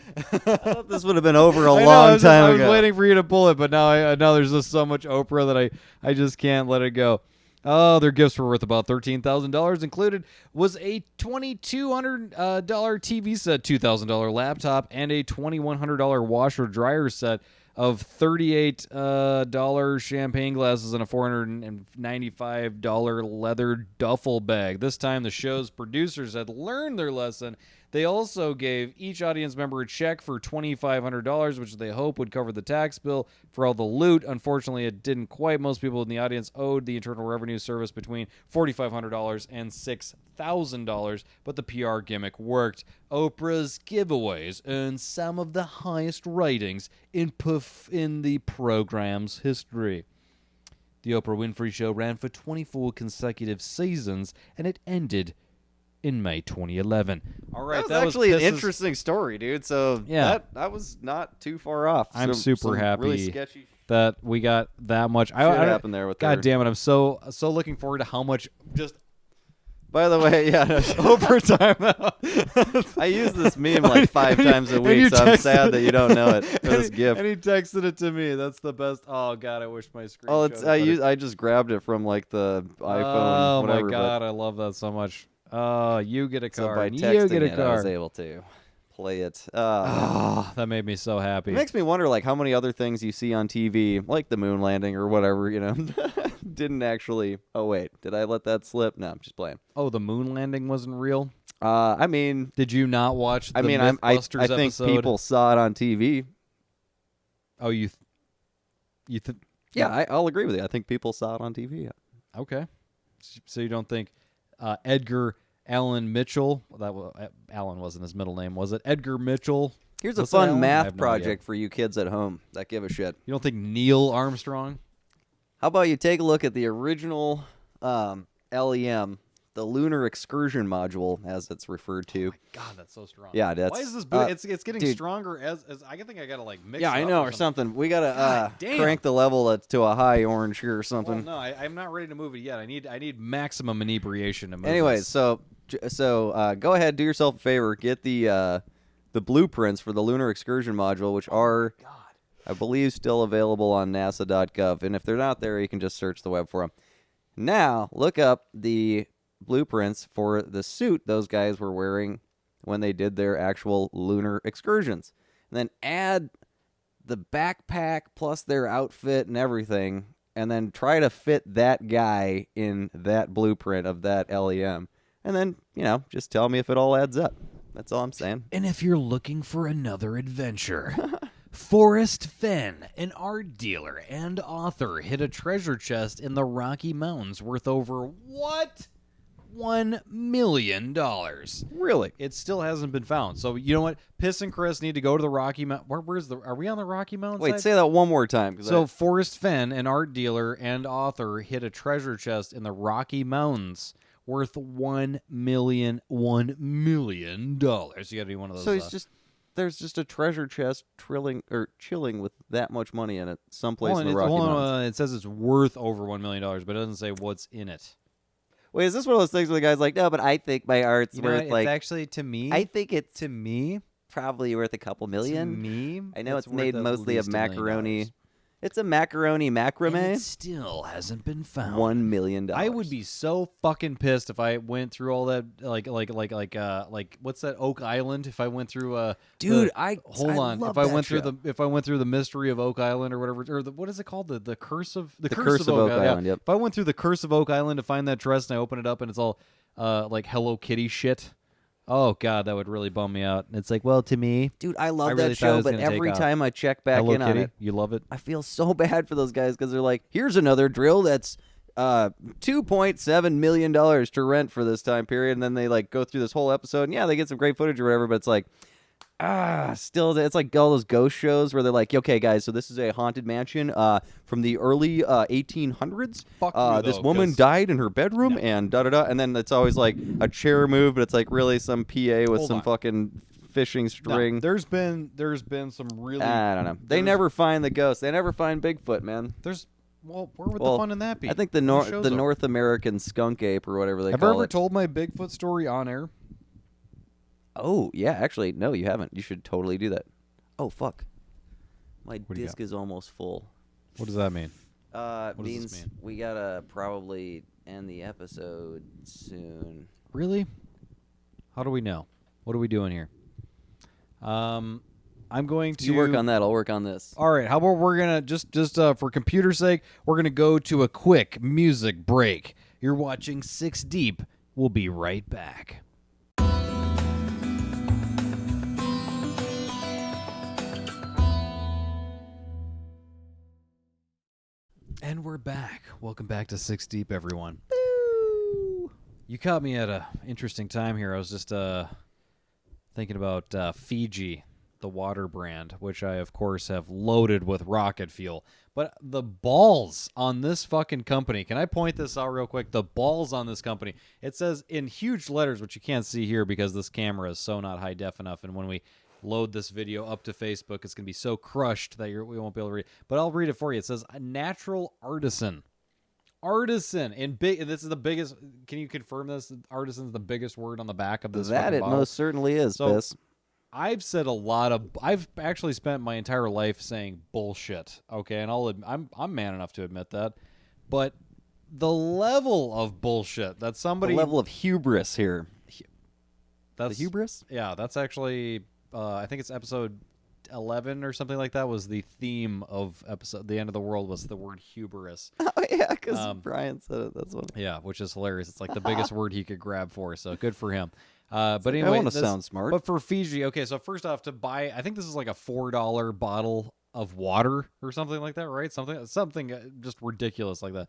thought this would have been over a I know, long time I ago. was waiting for you to pull it, but now there's just so much Oprah that I just can't let it go. Oh, their gifts were worth about $13,000. Included was a $2,200 TV set, $2,000 laptop, and a $2,100 washer dryer set of $38 champagne glasses and a $495 leather duffel bag. This time, the show's producers had learned their lesson. They also gave each audience member a check for $2,500, which they hope would cover the tax bill for all the loot. Unfortunately, it didn't quite. Most people in the audience owed the Internal Revenue Service between $4,500 and $6,000, but the PR gimmick worked. Oprah's giveaways earned some of the highest ratings in the program's history. The Oprah Winfrey Show ran for 24 consecutive seasons, and it ended in May 2011. All right, that was actually an Piss's- interesting story, dude. So Yeah. that was not too far off. I'm super happy Really sketchy that we got that much. shit happened there with God her. damn it! I'm so looking forward to how much just By the way, yeah, overtime. I use this meme like 5 times a And you week, so I'm texted sad it. that you don't know it for this gift. And he texted it to me. That's the best. Oh God, I wish my screen. Oh, showed it's it better. I just grabbed it from like the iPhone. Oh whatever, my God, I love that so much. Oh, you get a So car. by and texting you get a it, I was car. able to play it. Oh, that made me so happy. It makes me wonder, like, how many other things you see on TV, like the moon landing or whatever, didn't actually. Oh wait, did I let that slip? No, I'm just playing. Oh, the moon landing wasn't real. I mean, Did you not watch the I think Mythbusters episode? people saw it on TV. Oh, you Yeah, I'll agree with you. I think people saw it on TV. Yeah. Okay. So you don't think Edgar Allan Mitchell? Allan wasn't his middle name, was it? Edgar Mitchell. Here's a Was it fun Alan? I math have no idea. project for you kids at home that give a shit. You don't think Neil Armstrong? How about you take a look at the original LEM, the Lunar Excursion Module, as it's referred to. God, that's so strong. Yeah, that's. Why is this? It's getting dude. stronger as I think I gotta like mix. Yeah, it I up know, or or something. We gotta God damn. crank the level to a high orange here or Well, something. no, I'm not ready to move it yet. I need maximum inebriation to move. Anyways, this. so go ahead, do yourself a favor, get the blueprints for the Lunar Excursion Module, which are, I believe, still available on NASA.gov. And if they're not there, you can just search the web for them. Now, look up the blueprints for the suit those guys were wearing when they did their actual lunar excursions. And then add the backpack plus their outfit and everything, and then try to fit that guy in that blueprint of that LEM. And then, just tell me if it all adds up. That's all I'm saying. And if you're looking for another adventure, Forrest Fenn, an art dealer and author, hid a treasure chest in the Rocky Mountains worth over what? $1 million. Really? It still hasn't been found. So you know what? Piss and Chris need to go to the Rocky Mountain. Are we on the Rocky Mountain Wait, side? say that one more time. 'Cause So Forrest Fenn, an art dealer and author, hid a treasure chest in the Rocky Mountains worth $1 million. $1 million. You got to be one of those. there's just a treasure chest chilling with that much money in it someplace in the Rocky Mountains. It says it's worth over $1 million, but it doesn't say what's in it. Wait, is this one of those things where the guy's like, no, but I think my art's worth it's actually to me. I think it's to me. probably worth a couple million. To me, I know it's made worth at mostly of least $1 million. macaroni. It's a macaroni macrame. And it still hasn't been found. $1 million. I would be so fucking pissed if I went through all that, like what's that, Oak Island? If I went through, Dude, hold I on. love If I that went through show. if I went through the mystery of Oak Island or whatever, or what is it called? The curse of Curse of Oak Island, Yeah. yep. If I went through the curse of Oak Island to find that dress and I open it up and it's all like Hello Kitty shit. Oh God, that would really bum me out. It's like, well, to me, Dude, I love I really that thought it show, was but gonna take every off. time I check back Hello in Kitty, on it, you love it. I feel so bad for those guys because they're like, here's another drill that's $2.7 million to rent for this time period, and then they like go through this whole episode, and yeah, they get some great footage or whatever, but it's like, still, it's like all those ghost shows where they're like, okay, guys, so this is a haunted mansion from the early 1800s. Fuck you, This though, woman 'cause- died in her bedroom, and da-da-da, and then it's always like a chair move, but it's like really some PA with Hold some on. fucking fishing No, string. there's been some really. I don't know. They there's- never find the ghost. They never find Bigfoot, man. Where would the fun in that be? I think the When shows up? North American skunk ape or whatever they Have I call ever it. told my Bigfoot story on air? Oh yeah, actually no, you haven't. You should totally do that. Oh fuck, my What do you disc got? is almost full. What does that mean? It does means this mean? we gotta probably end the episode soon. Really? How do we know? What are we doing here? I'm going to You work on that. I'll work on this. All right. How about we're gonna just for computer's sake, we're gonna go to a quick music break. You're watching Six Deep. We'll be right back. And we're back. Welcome back to Six Deep, everyone. You caught me at a interesting time here. I was just thinking about Fiji, the water brand, which I, of course, have loaded with rocket fuel. But the balls on this fucking company, can I point this out real quick? The balls on this company, it says in huge letters, which you can't see here because this camera is so not high def enough. And when we load this video up to Facebook, it's going to be so crushed that we won't be able to read it. But I'll read it for you. It says, a natural artisan. Artisan in big. This is the biggest. Can you confirm this? Artisan is the biggest word on the back of this. That fucking it bottle? most certainly is, So, Piss. I've said a lot of. I've actually spent my entire life saying bullshit. Okay, and I'm man enough to admit that. But the level of bullshit that somebody The level of hubris here. that's The hubris? Yeah, that's actually. I think it's episode 11 or something like that was the theme of episode. The end of the world was the word hubris. Oh yeah, because Brian said it. That's what. Yeah, which is hilarious. It's like the biggest word he could grab for, so good for him. But like, I anyway, wanna sound smart. But for Fiji, okay, so first off, to buy, I think this is like a $4 bottle of water or something like that, right? Something just ridiculous like that.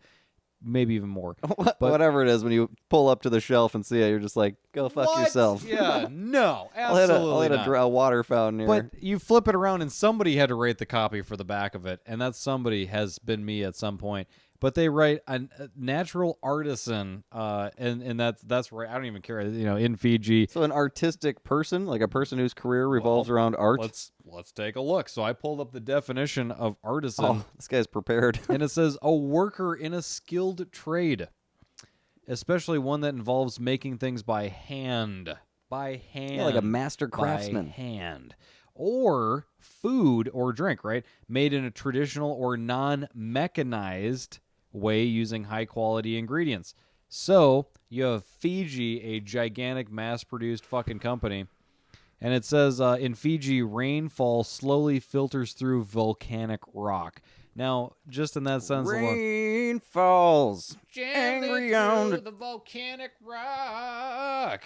Maybe even more. Whatever it is, when you pull up to the shelf and see it, you're just like, go fuck What? yourself. Yeah, no, I'll absolutely hit not. a water fountain here. But you flip it around, and somebody had to write the copy for the back of it, and that somebody has been me at some point. But they write a natural artisan, and that's right. I don't even care, in Fiji. So an artistic person, like a person whose career revolves around art. Let's take a look. So I pulled up the definition of artisan, Oh, this guy's prepared. and it says a worker in a skilled trade, especially one that involves making things by hand. Yeah, like a master craftsman. By hand. Or food or drink, right? Made in a traditional or non-mechanized way using high-quality ingredients. So you have Fiji, a gigantic mass-produced fucking company. And it says, in Fiji, rainfall slowly filters through volcanic rock. Now, just in that sense alone, Rain falls angry on the volcanic rock.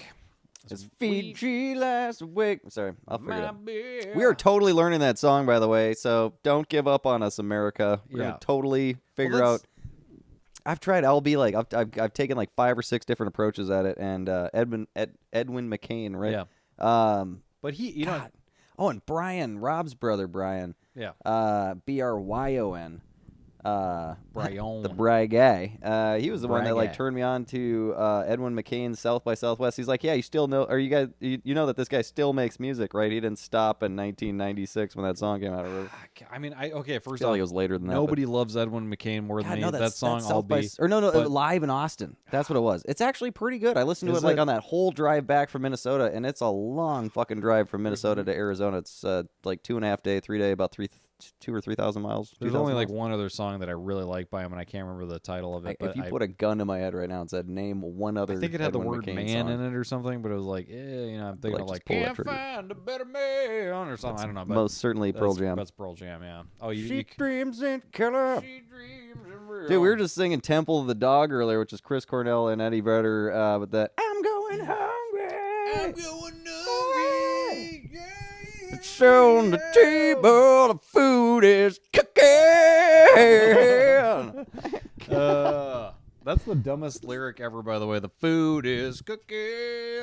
It's Fiji last week. Sorry, I'll figure it My out. beer. We are totally learning that song, by the way, so don't give up on us, America. We're Yeah. gonna totally figure Well, out. I've tried. I've taken like 5 or 6 different approaches at it, and Edwin McCain, right? Yeah. But he, God. Oh, and Brian, Rob's brother, Brian. yeah, Bryon. Brian. The Bry guy. He was the one Bry that like guy. turned me on to Edwin McCain's South by Southwest. He's like, yeah, you still know, or you guys, you know that this guy still makes music, right? He didn't stop in 1996 when that song came out. Or whatever. I mean, okay, I first feel off, like it was later than that. nobody loves Edwin McCain more but, than God, me. no, That song, that's I'll South by, be. or no, but- live in Austin. That's what it was. It's actually pretty good. I listened to Is it like it? on that whole drive back from Minnesota, and it's a long fucking drive from Minnesota Mm-hmm. to Arizona. It's like 2.5 day, 3 day, about 2 or 3,000 miles. There's 2,000 only like miles. one other song that I really like by him, and I can't remember the title of it. If you put a gun to my head right now and said name one other, I think it had the Edwin word McCain "man" song. in it or something, but it was like, I'm thinking Like, of just like pull that "Can't trigger. find a better man" or something. I don't know. But Most certainly Pearl Jam. That's Pearl Jam, yeah. Oh, you She dreams in color. she dreams in real. Dude, we were just singing Temple of the Dog earlier, which is Chris Cornell and Eddie Vedder with that I'm going hungry. I'm going hungry. Yeah. It's on the table, the food is cooking. That's the dumbest lyric ever, by the way. The food is cooking.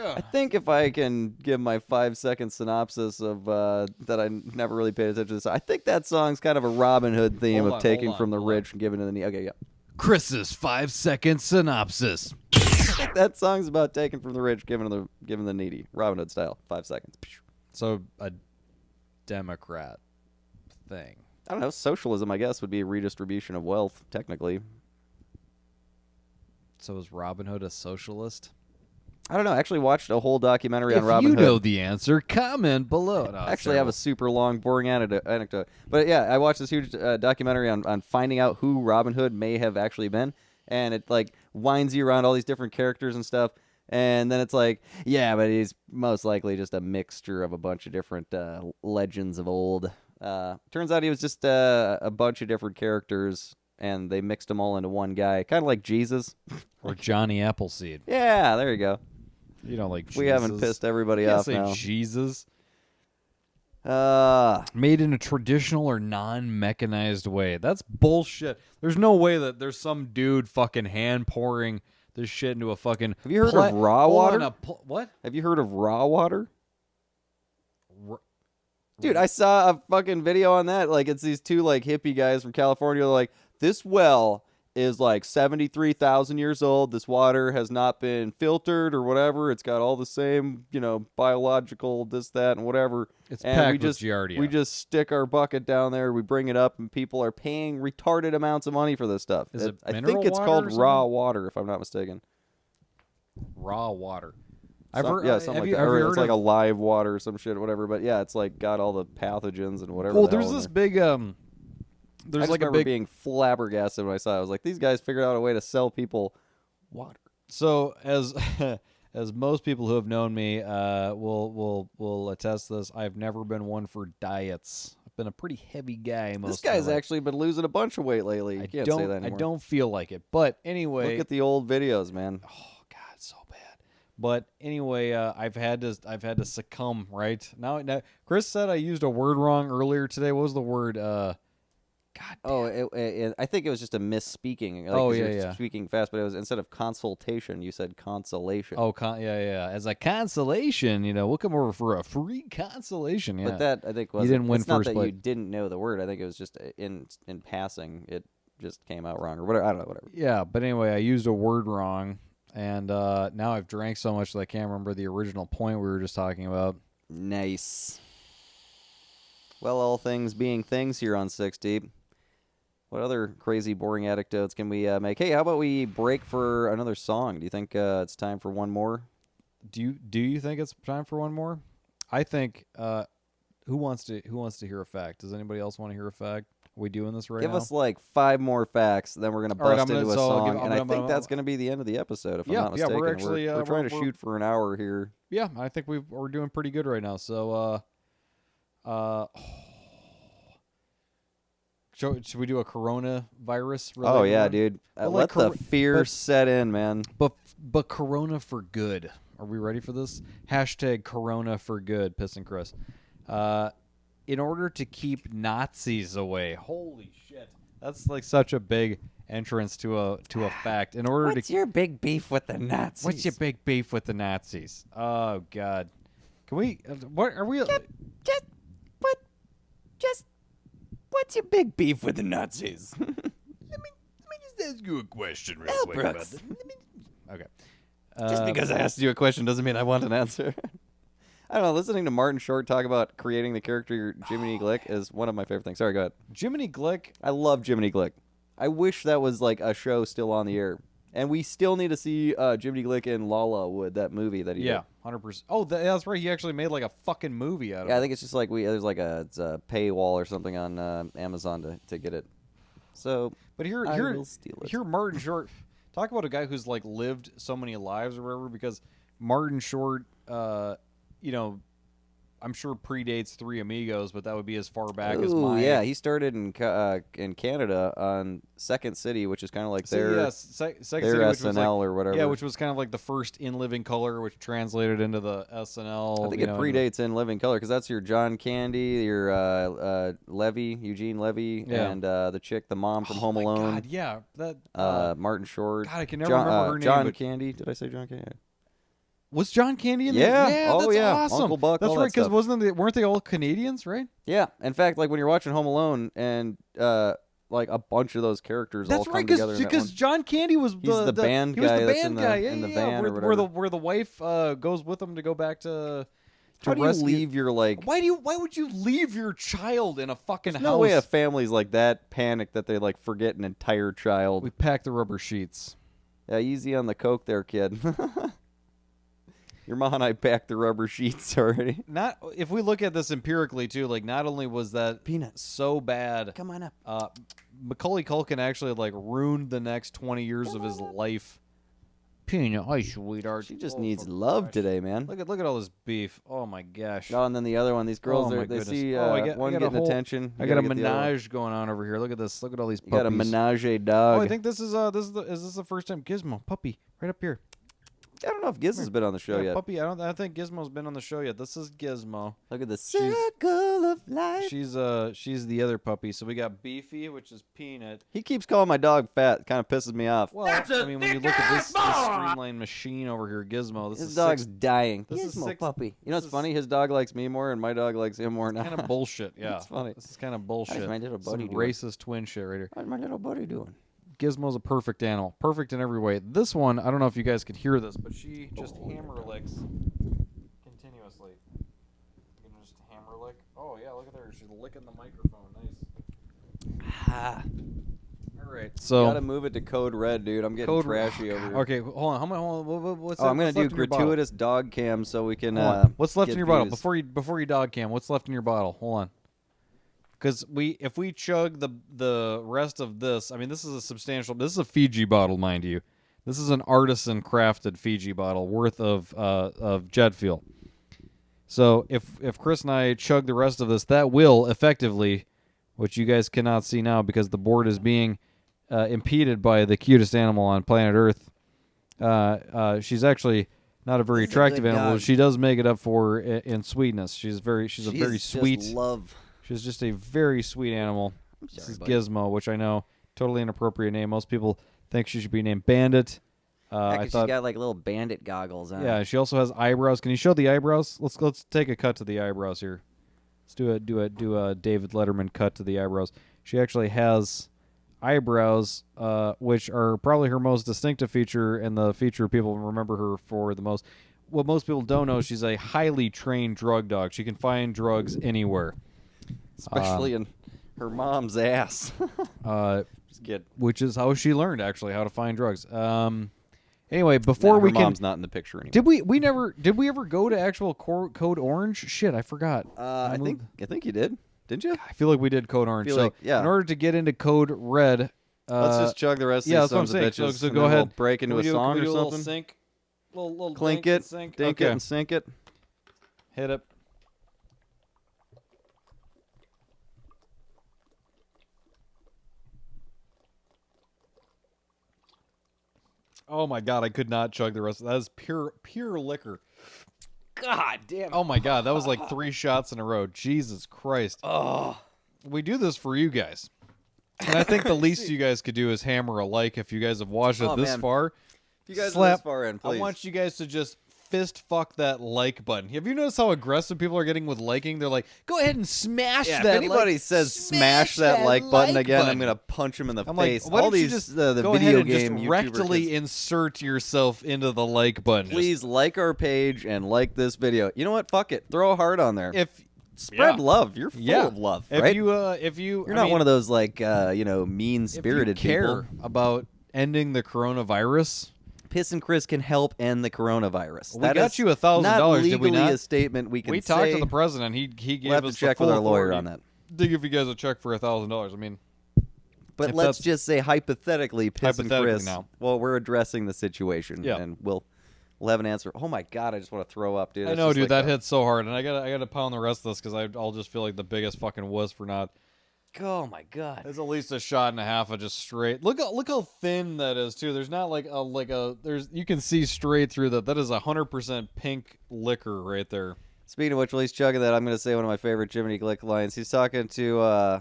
I think if I can give my 5-second synopsis of that I never really paid attention to this, I think that song's kind of a Robin Hood theme Hold of on, taking hold on, from the hold on. rich and giving to the needy. Okay, yeah. Chris's 5-second synopsis. That song's about taking from the rich, giving the needy. Robin Hood style. 5 seconds. So a Democrat thing. I don't know. Socialism, I guess, would be a redistribution of wealth, technically. So is Robin Hood a socialist? I don't know. I actually watched a whole documentary on If Robin you Hood. know the answer, comment below. No, Actually, I have a super long, boring anecdote. But yeah, I watched this huge documentary on finding out who Robin Hood may have actually been, and it like winds you around all these different characters and stuff. And then it's like, yeah, but he's most likely just a mixture of a bunch of different legends of old. Turns out he was just a bunch of different characters, and they mixed them all into one guy, kind of like Jesus. Or Johnny Appleseed. Yeah, there you go. You don't like Jesus. We haven't pissed everybody You can't off say now. Jesus. Uh, Made in a traditional or non-mechanized way. That's bullshit. There's no way that there's some dude fucking hand pouring this shit into a fucking... Have you heard of raw Hold water? on, what? Have you heard of raw water? Dude, I saw a fucking video on that. Like, it's these two, like, hippie guys from California. They're like, this well is, like, 73,000 years old. This water has not been filtered or whatever. It's got all the same, biological this, that, and whatever. It's and packed we with Giardia. We just stick our bucket down there. We bring it up, and people are paying retarded amounts of money for this stuff. Is it I mineral think it's water called or raw something? water, if I'm not mistaken. Raw water. Something like that. Or it's like a live water or some shit, whatever. But yeah, it's like got all the pathogens and whatever. Well, the hell there's in this there. big I just remember being flabbergasted when I saw it. I was like, these guys figured out a way to sell people water. So as as most people who have known me will attest this, I've never been one for diets. I've been a pretty heavy guy most This guy's of my life. actually been losing a bunch of weight lately. You can't say that I anymore. don't feel like it. But anyway, Look at the old videos, man. oh god, so bad. But anyway, I've had to succumb, right? Now Chris said I used a word wrong earlier today. What was the word? God damn. Oh, I think it was just a misspeaking. Like, Oh, 'cause yeah, you're yeah. Speaking fast, but it was instead of consultation, you said consolation. Oh, yeah. As a consolation, we'll come over for a free consolation. Yeah. But that I think was didn't win it's not first that place. you didn't know the word. I think it was just in passing. It just came out wrong or whatever. I don't know. Whatever. Yeah, but anyway, I used a word wrong, and now I've drank so much that I can't remember the original point we were just talking about. Nice. Well, all things being things here on 6 Deep. What other crazy, boring anecdotes can we make? Hey, how about we break for another song? Do you think it's time for one more? Do you think it's time for one more? I think. Who wants to hear a fact? Does anybody else want to hear a fact? Are we doing this right now? Give us like 5 more facts, then we're gonna All right, bust into a song, and I I'm think gonna- that's gonna be the end of the episode. If Yeah, I'm not yeah, mistaken, we're actually, we're trying to we're- shoot for an hour here. Yeah, I think we're doing pretty good right now. So, should we do a coronavirus? Oh yeah, one? dude. But Let the fear but- set in, man. But Corona for good. Are we ready for this? Hashtag Corona for good. Piss and Chris. In order to keep Nazis away. Holy shit! That's like such a big entrance to a fact. In order What's your big beef with the Nazis? What's your big beef with the Nazis? Oh God! Can we? What are we? What's your big beef with the Nazis? Let me just ask you a question real Al quick about Brooks. this. Okay. Just because I asked you a question doesn't mean I want an answer. I don't know. Listening to Martin Short talk about creating the character Jiminy Glick is one of my favorite things. Sorry, go ahead. Jiminy Glick. I love Jiminy Glick. I wish that was like a show still on the air. And we still need to see Jiminy Glick in Lala Wood, that movie that he Yeah, did. 100%. Oh, that's right. He actually made like a fucking movie out of Yeah, I it. think it's just like there's like it's a paywall or something on Amazon to get it. So, But here, I will steal it. here, Martin Short. Talk about a guy who's like lived so many lives or whatever. Because Martin Short, I'm sure predates Three Amigos, but that would be as far back as Ooh, my. yeah, he started in Canada on Second City, which is kind of like Second their City, which was SNL like, or whatever. Yeah, which was kind of like the first In Living Color, which translated into the SNL. I think it predates In Living Color because that's your John Candy, your Eugene Levy, Yeah. and the chick, the mom from Home my Alone. God, yeah, that Martin Short. God, I can never John, remember her name. John but Candy. Did I say John Candy? was John Candy in Yeah. there? Yeah, Oh, that's yeah. awesome. Uncle Buck, That's all right, that because stuff. weren't they all Canadians, right? Yeah. In fact, like when you're watching Home Alone and like a bunch of those characters all That's come right, together in that because one. John Candy was He's the band he was guy the that's band in the- guy. in the yeah, van or where whatever. the wife goes with him to go back to. How do you leave your like? Why would you leave your child in a fucking house? No way a family's like that panicked that they like forget an entire child. We packed the rubber sheets. Yeah, easy on the coke there, kid. Your mom and I packed the rubber sheets already. Not if we look at this empirically too. Like, not only was that Peanut so bad, come on up. Macaulay Culkin actually like ruined the next 20 years of his life. Peanut, hi, sweetheart. She just needs love today, man. Look at all this beef. Oh my gosh. Oh, and then the other one. These girls, Oh, my they goodness. see I one got a getting whole- attention. I got a menage going on over here. Look at this. Look at all these You puppies. got a menage a dog. Oh, I think this is is this the first time Gizmo puppy right up here. I don't know if Giz has been on the show Yeah, yet. puppy. I don't think Gizmo's been on the show yet. This is Gizmo. Look at the circle of life. She's the other puppy. So we got Beefy, which is Peanut. He keeps calling my dog fat. It kind of pisses me off. Well, I mean, when you look at this streamlined machine over here, Gizmo, this His is dog's six, dying. this is Gizmo six- puppy. You know what's this is- funny? His dog likes me more, and my dog likes him more now. kind of bullshit. Yeah, It's funny. This is kind of bullshit. my little buddy Some doing? racist twin shit right here. How's my little buddy doing? Gizmo's a perfect animal. Perfect in every way. This one, I don't know if you guys could hear this, but she just hammer licks continuously. You can just hammer lick. Oh, yeah, look at her. She's licking the microphone. Nice. Ah. All right. You So, gotta move it to code red, dude. I'm getting Code- trashy over here. okay, hold on. Hold on. What's Oh, I'm gonna what's do left in your bottle? gratuitous dog cam so we can. Hold on. What's left get in your bottle views. before you dog cam? What's left in your bottle? Hold on. Because if we chug the rest of this, I mean, this is a substantial. This is a Fiji bottle, mind you. This is an artisan crafted Fiji bottle worth of jet fuel. So if Chris and I chug the rest of this, that will effectively, which you guys cannot see now because the board is being impeded by the cutest animal on planet Earth. She's actually not a very This is a attractive good animal. dog. She does make it up for in sweetness. She's a very She's sweet. just love. She's just a very sweet animal. This sorry, is buddy. Gizmo, which I know totally inappropriate name. Most people think she should be named Bandit. I She's thought, got like little bandit goggles on. yeah, she also has eyebrows. Can you show the eyebrows? Let's take a cut to the eyebrows here. Let's do a David Letterman cut to the eyebrows. She actually has eyebrows, which are probably her most distinctive feature and the feature people remember her for the most. What most people don't know, she's a highly trained drug dog. She can find drugs anywhere. Especially in her mom's ass. Just kidding. Which is how she learned actually how to find drugs. Anyway, before we her can, mom's not in the picture anymore. did we ever go to actual Code Orange? Shit, I forgot. I think you did. Didn't you? I feel like we did Code Orange. Feel So like- yeah. in order to get into Code Red, Let's just chug the rest of yeah, these that's what I'm sons of saying. bitches. So and go then we'll ahead, break into Can we a do- song can we or do a little something. sync, little Clink dink and it, sync. dink Okay. it, and sink it. Hit it. Oh my god, I could not chug the rest of that. Is pure liquor. God damn. Oh my god, that was like 3 shots in a row. Jesus Christ. Oh. We do this for you guys. And I think the least you guys could do is hammer a like if you guys have watched it Oh, this man. far. If you guys are Slap. this far in, please. I want you guys to just fist fuck that like button. Have you noticed how aggressive people are getting with liking? They're like, go ahead and smash Yeah, if that anybody like, says smash that like button again, I'm gonna punch him in the I'm face. like, why All don't you these just the go video ahead and game just YouTuber rectally kids. insert yourself into the like button. Just- Please like our page and like this video. You know what? Fuck it. Throw a heart on there. if Spread yeah. love. You're full yeah. of love, if right? you're You're not one of those like mean-spirited if you care people. about ending the coronavirus. Piss and Chris can help end the coronavirus. We That got is you $1,000, not did we legally not? a statement we can We talked say. to the president. He gave We'll have us to check the with full our lawyer authority on that. to give you guys a check for $1,000. I mean, But if let's that's- just say hypothetically, Piss and Hypothetically Chris. now. Well, we're addressing the situation, Yeah. and we'll have an answer. Oh my god, I just want to throw up, dude. I It's know, just dude. like That a- hit so hard, and I gotta pound the rest of this because I'll just feel like the biggest fucking wuss for not. Oh my god. There's at least a shot and a half of just straight. Look how thin that is too. There's not like a there's you can see straight through that. That is 100% pink liquor right there. Speaking of which, while he's chugging that, I'm going to say one of my favorite Jiminy Glick lines. He's talking to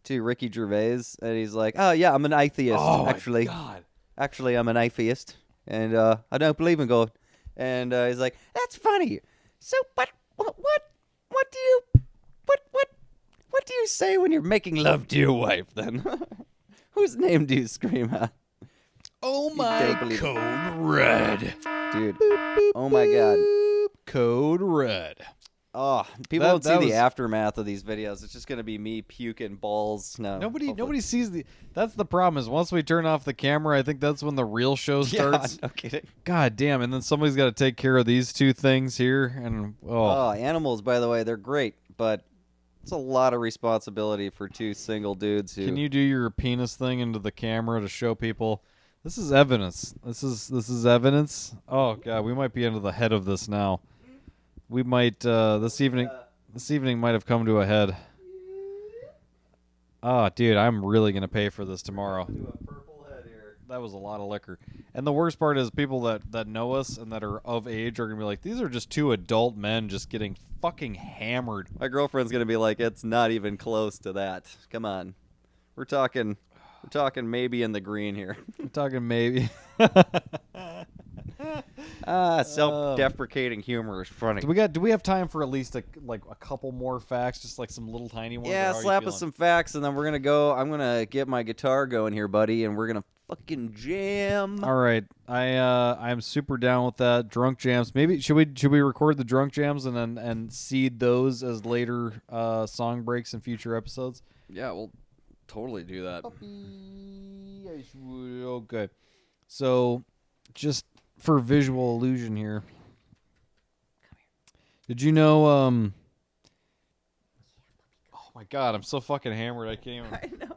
Ricky Gervais, and he's like, "Oh yeah, I'm an atheist. Actually, I'm an atheist, and I don't believe in God." And he's like, "That's funny. So, but what do you say when you're making love to your wife? Then, whose name do you scream at?" Oh don't believe it. Code Red. Dude, oh my god. Code Red. Oh, people don't see that the was- aftermath of these videos. It's just gonna be me puking balls. No, Nobody sees the. That's the problem. Is once we turn off the camera, I think that's when the real show starts. Yeah, no kidding. God damn! And then somebody's got to take care of these two things here, and Oh, animals, by the way, they're great, but it's a lot of responsibility for two single dudes who. Can you do your penis thing into the camera to show people? This is evidence. This is evidence. Oh god, we might be into the head of this now. We might this evening. This evening might have come to a head. Oh, dude, I'm really gonna pay for this tomorrow. That was a lot of liquor. And the worst part is people that know us and that are of age are gonna be like, these are just two adult men just getting fucking hammered. My girlfriend's gonna be like, it's not even close to that. Come on, we're talking maybe in the green here. I'm talking maybe. Self-deprecating humor is funny. Do we have time for at least a couple more facts, just like some little tiny ones? Yeah, slap us some facts, and then we're gonna go. I'm gonna get my guitar going here, buddy, and we're gonna fucking jam. All right, I'm super down with that. Drunk jams. Maybe should we record the drunk jams and seed those as later song breaks in future episodes? Yeah, we'll totally do that. Okay, so just for visual illusion here. Did you know? Oh my god, I'm so fucking hammered. I can't even.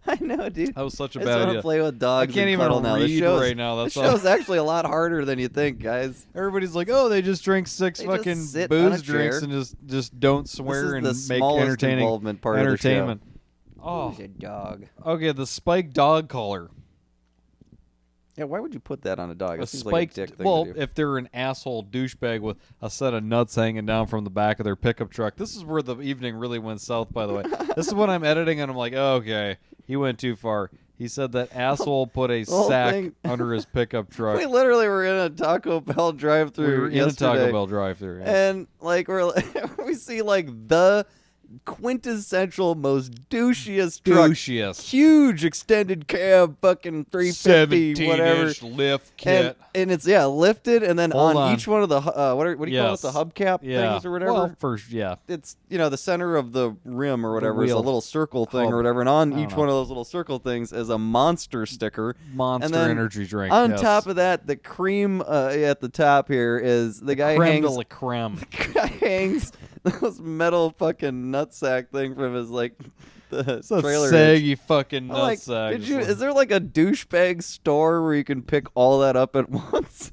I know, dude. That was such a I just bad want idea. to play with dogs. I can't and even cuddle now. This read show's, right now. That's this all. show's actually a lot harder than you think, guys. Everybody's like, oh, they just drink six They just fucking sit on a booze drinks chair. and just don't swear This is and the make smallest entertaining involvement part entertainment. Oh, Oh, who's a dog? okay. The spiked dog collar. Yeah, why would you put that on a dog? A It seems like a spiked. dick thing Well, to do. if they're an asshole douchebag with a set of nuts hanging down from the back of their pickup truck, this is where the evening really went south. By the way, this is when I'm editing and I'm like, oh, okay, he went too far. He said that asshole put a whole sack thing- under his pickup truck. We literally were in a Taco Bell drive-through We were in a yesterday, Taco Bell drive-thru, yeah. and like we see like the quintessential most douchiest truck, Douchiest. huge extended cab, fucking 350, whatever. 17-ish lift kit. And it's lifted, and then Hold on. each one of the what do you call it, Yes. the hubcap things or whatever. Well, first, yeah. It's the center of the rim or whatever is a wheel. little circle thing Hub. or whatever, and on I don't each know. one of those little circle things is a monster sticker. Monster and then energy drink. On yes. top of that, the cream at the top here is the guy creme de hangs la creme. guy hangs those metal fucking nutsack thing from his the It's a trailer. saggy fucking I'm like, nutsack. is there like a douchebag store where you can pick all that up at once?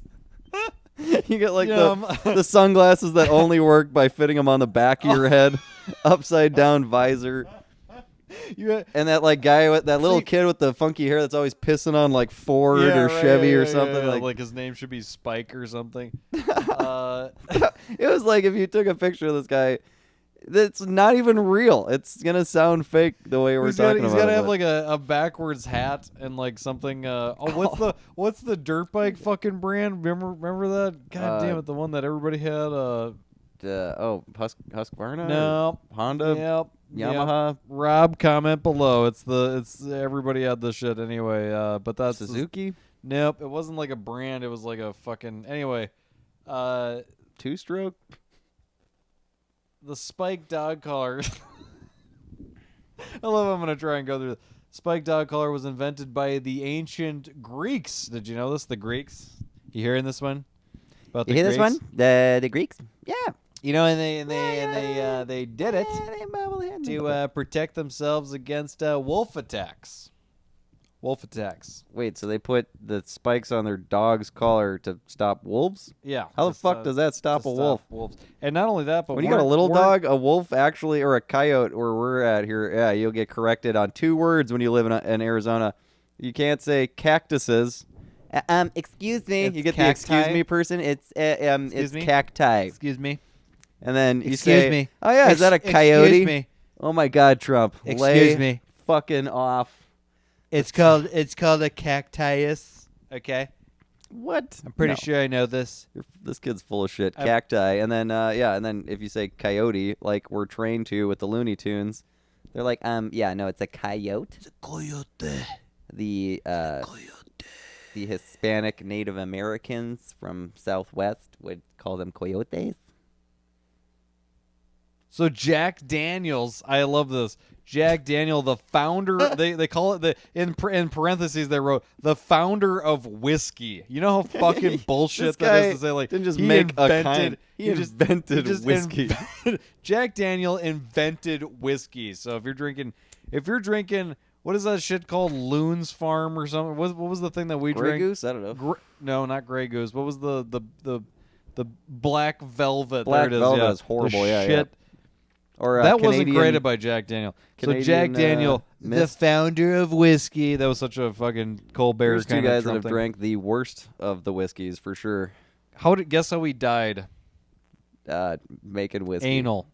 You get like the sunglasses that only work by fitting them on the back of your head, upside down visor. And that guy with that little kid with the funky hair that's always pissing on like Ford or Chevy or something. Like his name should be Spike or something. It was like if you took a picture of this guy, that's not even real. It's gonna sound fake the way we're talking about. He's gotta it, have but- like a backwards hat and like something. What's the dirt bike fucking brand? Remember that? God damn it, the one that everybody had. Husqvarna. No, Honda. Yep. Yamaha. Yep. Rob, comment below. It's everybody had this shit anyway. But that's Suzuki. Nope, it wasn't like a brand. It was like a fucking anyway. Two-stroke. The spiked dog collar. I love. I'm gonna try and go through. Spiked dog collar was invented by the ancient Greeks. Did you know this? The Greeks. You hearing this one? About You the hear this Greeks? one? The Greeks. Yeah. You know, and they did it to protect themselves against wolf attacks. Wolf attacks. Wait, so they put the spikes on their dog's collar to stop wolves? Yeah. How the fuck does that stop a wolf? Wolves. And not only that, but When you got a little dog, a wolf actually, or a coyote, where we're at here, yeah, you'll get corrected on 2 words when you live in Arizona. You can't say cactuses. Excuse me. It's You get cacti. the excuse me person. It's me? cacti. Excuse me. And then you Excuse say, me. oh yeah, is that a coyote? Excuse me. Oh my God, Trump. Excuse Lay me. fucking off. It's called a cactus. Okay, What? I'm pretty No. sure I know this. This kid's full of shit. Cacti. And then, and then if you say coyote, like we're trained to with the Looney Tunes, they're like, yeah, no, it's a coyote. It's a coyote. The Hispanic Native Americans from Southwest would call them coyotes. So Jack Daniels, I love this. Jack Daniel, the founder. They call it the in parentheses. They wrote the founder of whiskey. You know how fucking bullshit that is to say. Like didn't just he make a invented, kind. He invented whiskey. Jack Daniel invented whiskey. So if you're drinking, what is that shit called? Loon's Farm or something? What was the thing that we Grey drank? Goose? I don't know. No, not Grey Goose. What was the Black Velvet? Black there it is. Velvet Yeah. is horrible. The Yeah, shit. Yeah. Or That wasn't Canadian, created by Jack Daniel. Canadian, so Jack Daniel, the Mist. founder of whiskey. That was such a fucking Colbert There's two kind guys of that Trump have thing. drank the worst of the whiskeys for sure. Guess how he died? Making whiskey. Anal.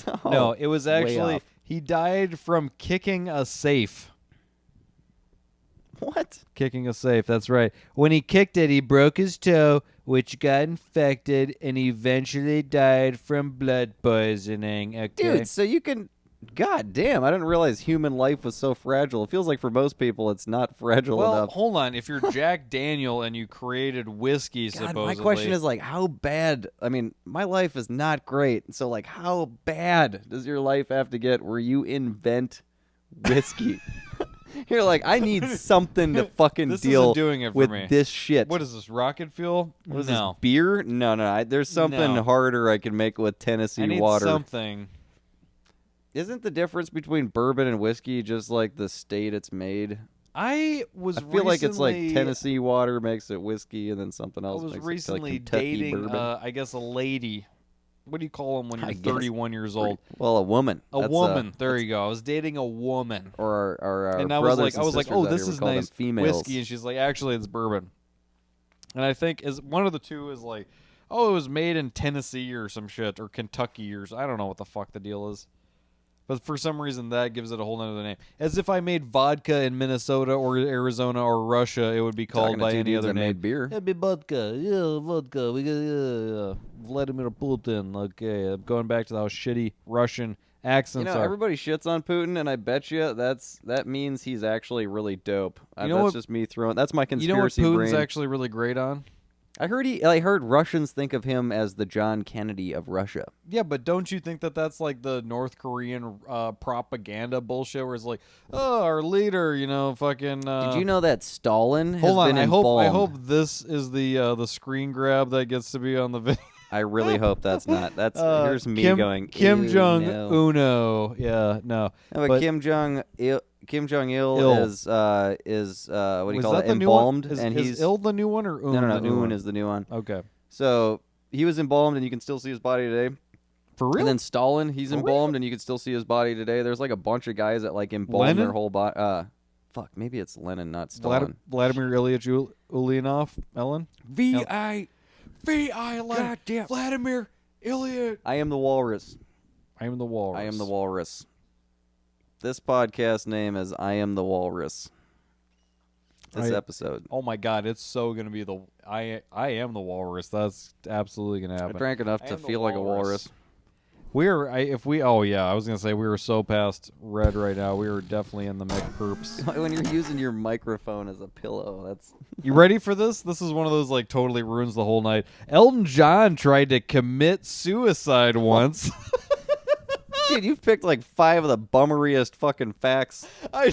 Oh, No, it was way actually off. he died from kicking a safe. What? Kicking a safe. That's right. When he kicked it, he broke his toe, which got infected, and eventually died from blood poisoning. Okay. Dude, so you can... God damn, I didn't realize human life was so fragile. It feels like for most people it's not fragile well, enough. hold on. If you're Jack Daniel and you created whiskey, God, supposedly, my question is like, how bad... I mean, my life is not great. So like, how bad does your life have to get where you invent whiskey? You're like, I need something to fucking this deal isn't doing it for with me. this shit. What is this? Rocket fuel? What is no. this, beer? No. There's something No. harder I can make with Tennessee I need water. something. Isn't the difference between bourbon and whiskey just like the state it's made? I feel like it's like Tennessee water makes it whiskey, and then something I else was makes recently it like Kentucky dating, bourbon. I guess, a lady. What do you call them when I you're guess 31 years old? Well, a woman. A That's, woman. There you go. I was dating a woman. Or our And I was brothers like, and sisters oh, out this here, we is call them nice females. whiskey, and she's like, actually, it's bourbon. And I think is one of the two is like, oh, it was made in Tennessee or some shit, or Kentucky or I don't know what the fuck the deal is. But for some reason, that gives it a whole other name. As if I made vodka in Minnesota or Arizona or Russia, it would be called Talking to by two any dudes other that name. made beer. It'd be vodka. Yeah, vodka. We got Vladimir Putin. Okay, I'm going back to how shitty Russian accents You know, are. everybody shits on Putin, and I bet you that means he's actually really dope. You know that's what- just me throwing. That's my You know what conspiracy Putin's brain. actually really great on? I heard Russians think of him as the John Kennedy of Russia. Yeah, but don't you think that that's like the North Korean propaganda bullshit where it's like, oh, our leader, fucking... Did you know that Stalin has Hold on, been I embalmed? hope this is the screen grab that gets to be on the video. I really hope that's not. That's here's me going. Kim "Ew, Jong no." Uno. Yeah, no. No, but but- Kim Jong Il Il. is what do you Was call that it? the new one? Embalmed, Is, and is he's Il the new one or Un no, the new Un one? is the new one. Okay. So he was embalmed, and you can still see his body today. For real? And then Stalin, he's For embalmed, and you can still see his body today. There's like a bunch of guys that like embalm Lenin? their whole body. Fuck, maybe it's Lenin, not Stalin. Vladimir Ilyich Ulyanov, Ellen? V.I. Goddamn. Vladimir Ilyich. I am the Walrus. I am the Walrus. I am the Walrus. This podcast name is I Am the Walrus. This episode. Oh my god, it's so gonna be I am the Walrus. That's absolutely gonna I happen. drank enough I to am the feel like a walrus. I was gonna say we were so past red right now. We were definitely in the McPerps. When you're using your microphone as a pillow, that's You ready for this? This is one of those like totally ruins the whole night. Elton John tried to commit suicide once. dude. You've picked like 5 of the bummeriest fucking facts. I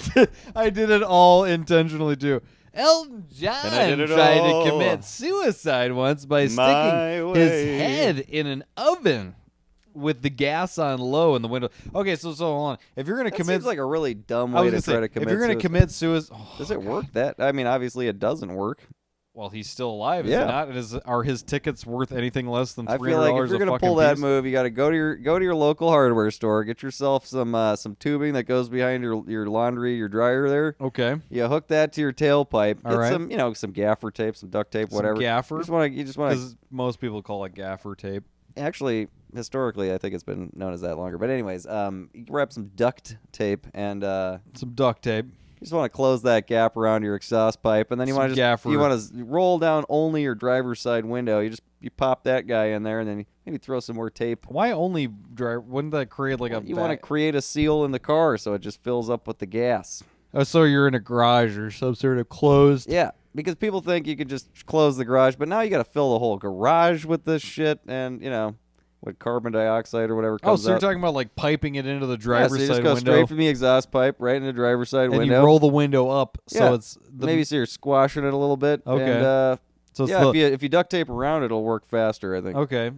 did it all intentionally too. Elton John And I did it tried all to commit suicide once by my sticking his way. head in an oven with the gas on low in the window. Okay, so hold on. If you're gonna That commit, seems like a really dumb I way was to gonna try say, to commit. if you're gonna suicide. commit suicide, Does it work? That I mean, obviously it doesn't work. Well, he's still alive, is Yeah. he not? Are his tickets worth anything less than I $300 feel like if you're a gonna fucking pull that piece? move, you got to go to your local hardware store, get yourself some tubing that goes behind your laundry, your dryer there. Okay, You hook that to your tailpipe. All Get right. some gaffer tape, some duct tape, Some whatever. gaffer? You just want to. because most people call it gaffer tape. Actually, historically, I think it's been known as that longer. But anyways, you wrap some duct tape and Some duct tape. you just want to close that gap around your exhaust pipe, and then you Some want to gaffer. roll down only your driver's side window. You pop that guy in there, and then you maybe throw some more tape. Why only drive? Wouldn't that create like a? You want to create a seal in the car so it just fills up with the gas. Oh, so you're in a garage or some sort of closed. Yeah, because people think you could just close the garage, but now you got to fill the whole garage with this shit, and what carbon dioxide or whatever Oh, comes so you're out. talking about like piping it into the Yeah, driver's so you side just go window, straight from the exhaust pipe right into the driver's side and window. you roll the window up, so Yeah, it's Maybe so you're squashing it a little bit. Okay. And, so it's yeah, if you duct tape around it, it'll work faster, I think. okay.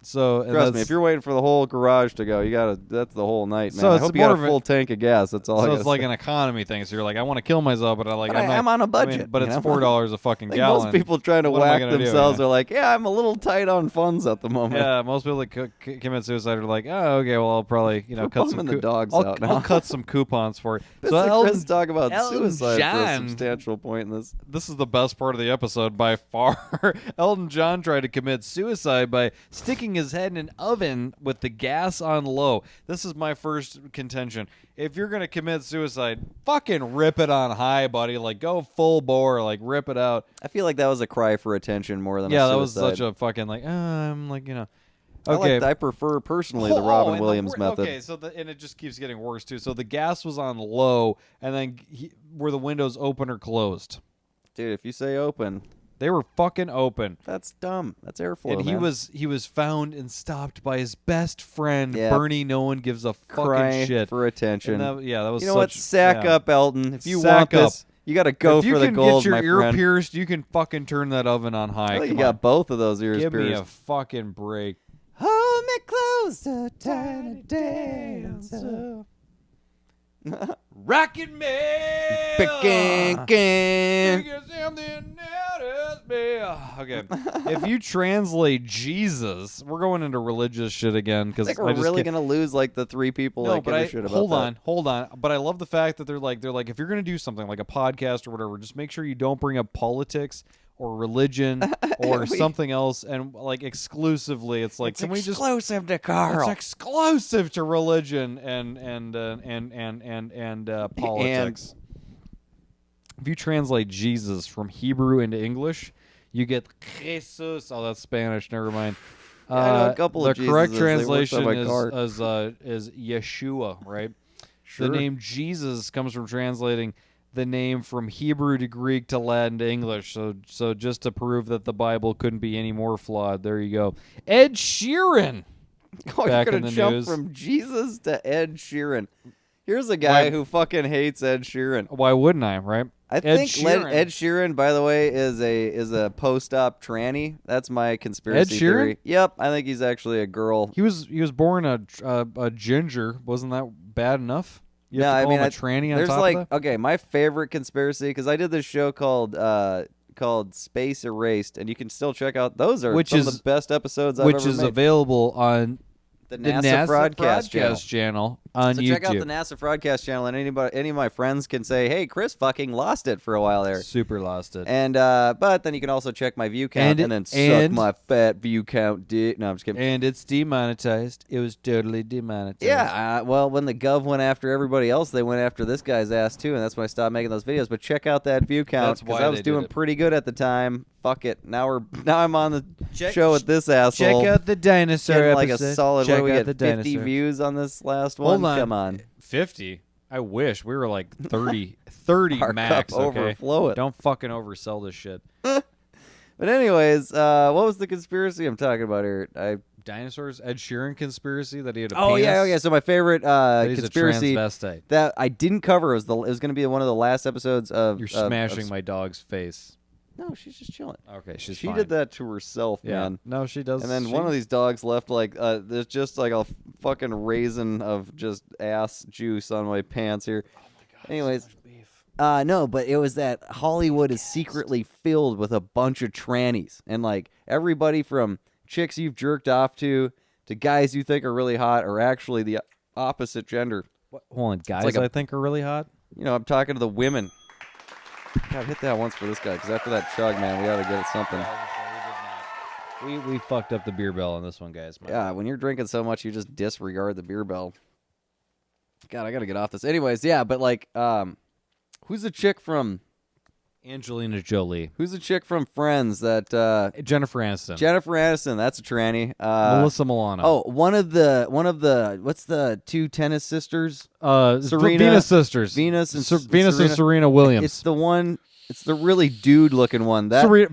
So and Trust me, that's- if you're waiting for the whole garage to go, that's the whole night, man. So I it's hope you more got of a a- full tank of gas. That's all I so gotta it's like say. an economy thing. So you're like, I want to kill myself, but I'm on a budget, but you it's know? $4 a fucking Like gallon. most people trying to What am I whack gonna do? themselves Yeah. are like, yeah, I'm a little tight on funds at the moment. Yeah, most people that commit suicide are like, oh, okay, well, I'll probably We're cut some bumming the dogs I'll, out I'll now. cut some coupons for it. So Elton- Chris talk about Elton suicide for a John- substantial point in this. This is the best part of the episode by far. Elton John tried to commit suicide by sticking his head in an oven with the gas on low. This is my first contention. If you're going to commit suicide, fucking rip it on high, buddy. Like, go full bore. Like, rip it out. I feel like that was a cry for attention more than Yeah, a that was suicide. such a fucking, like, I'm like, I Okay. prefer personally the Robin and Williams method. Okay, so and it just keeps getting worse too. So the gas was on low, and then were the windows open or closed? Dude, if you say open, They were fucking open. that's dumb. That's airflow, And man. he was found and stopped by his best friend Yeah. Bernie. No one gives a fucking crying shit. for attention. And that was you know such, what? Sack yeah. up, Elton. If you Sack want this, you got to go if you for the can gold, get your my ear friend. pierced, you can fucking turn that oven on high. Well, you Come got on. both of those ears Give me pierced. a fucking break. Hold me closer, tiny dancer. Rocket Man. Okay, if you translate Jesus, we're going into religious shit again I because think we're really gonna lose like the three people that give a shit about hold that. on. But I love the fact that they're like if you're gonna do something like a podcast or whatever, just make sure you don't bring up politics or religion or something else and like exclusively. It's like It's can we just exclusive to Carl. it's exclusive to religion and politics. If you translate Jesus from Hebrew into English, you get Jesus. Oh, that's Spanish. Never mind. Yeah, I know a couple the of correct Jesuses. They worked on translation my car. is Yeshua, right? Sure. The name Jesus comes from translating the name from Hebrew to Greek to Latin to English. So just to prove that the Bible couldn't be any more flawed, there you go. Ed Sheeran. Oh, back you're in gonna the jump news. from Jesus to Ed Sheeran. Here's a guy Why- who fucking hates Ed Sheeran. Why wouldn't I, right? I think Ed Sheeran, by the way, is a post-op tranny. That's my conspiracy Sheeran? theory. Yep, I think he's actually a girl. He was born a ginger. Wasn't that bad enough? You have Yeah, to I call mean, him a tranny on there's top like of that? okay, my favorite conspiracy because I did this show called Space Erased, and you can still check out those are Which some of is- the best episodes I've Which ever is made. available on The the NASA Broadcast Channel. channel on So YouTube. check out the NASA Broadcast Channel, and any of my friends can say, "Hey, Chris fucking lost it for a while there." Super lost it. And but then you can also check my view count and then suck my fat view count dick. No, I'm just kidding. And it's demonetized. It was totally demonetized. Yeah, well, when the Gov went after everybody else, they went after this guy's ass too, and that's when I stopped making those videos. But check out that view count That's because why I was they did doing it. pretty good at the time. Fuck it. Now I'm on the show with this asshole. Check out the dinosaur Getting like a episode. solid. Check what do we out get? the 50 dinosaur. views on this last one. Hold on. Come on. 50? I wish. We were like 30. 30 Our max, cup okay? overflowing. Don't fucking oversell this shit. But anyways, what was the conspiracy I'm talking about here? Dinosaurs? Ed Sheeran conspiracy that he had a Oh penis? yeah, okay. So my favorite That he's conspiracy a transvestite. that I didn't cover was it was going to be one of the last episodes of. You're of smashing my dog's face. No, she's just chilling. Okay, she's She fine. did that to herself, Yeah. man. No, she does. And then one of these dogs left like there's just like a fucking raisin of just ass juice on my pants here. Oh my God. Anyways, so much beef. no, but it was that Hollywood is secretly filled with a bunch of trannies and like everybody from chicks you've jerked off to guys you think are really hot are actually the opposite gender. What? Hold on, guys. like a- I think are really hot. You know, I'm talking to the women. God, hit that once for this guy because after that chug, man, we ought to get it something. We fucked up the beer bell on this one, guys. Yeah, when you're drinking so much, you just disregard the beer bell. God, I gotta get off this. Anyways, yeah, but like, who's the chick from Angelina Jolie, Friends that Jennifer Aniston, Jennifer Aniston? That's a tranny. Melissa Milano. Oh, one of the what's the two tennis sisters? Serena, Venus sisters, Venus and Venus and Serena Williams. It's the one. It's the really dude looking one. That Serena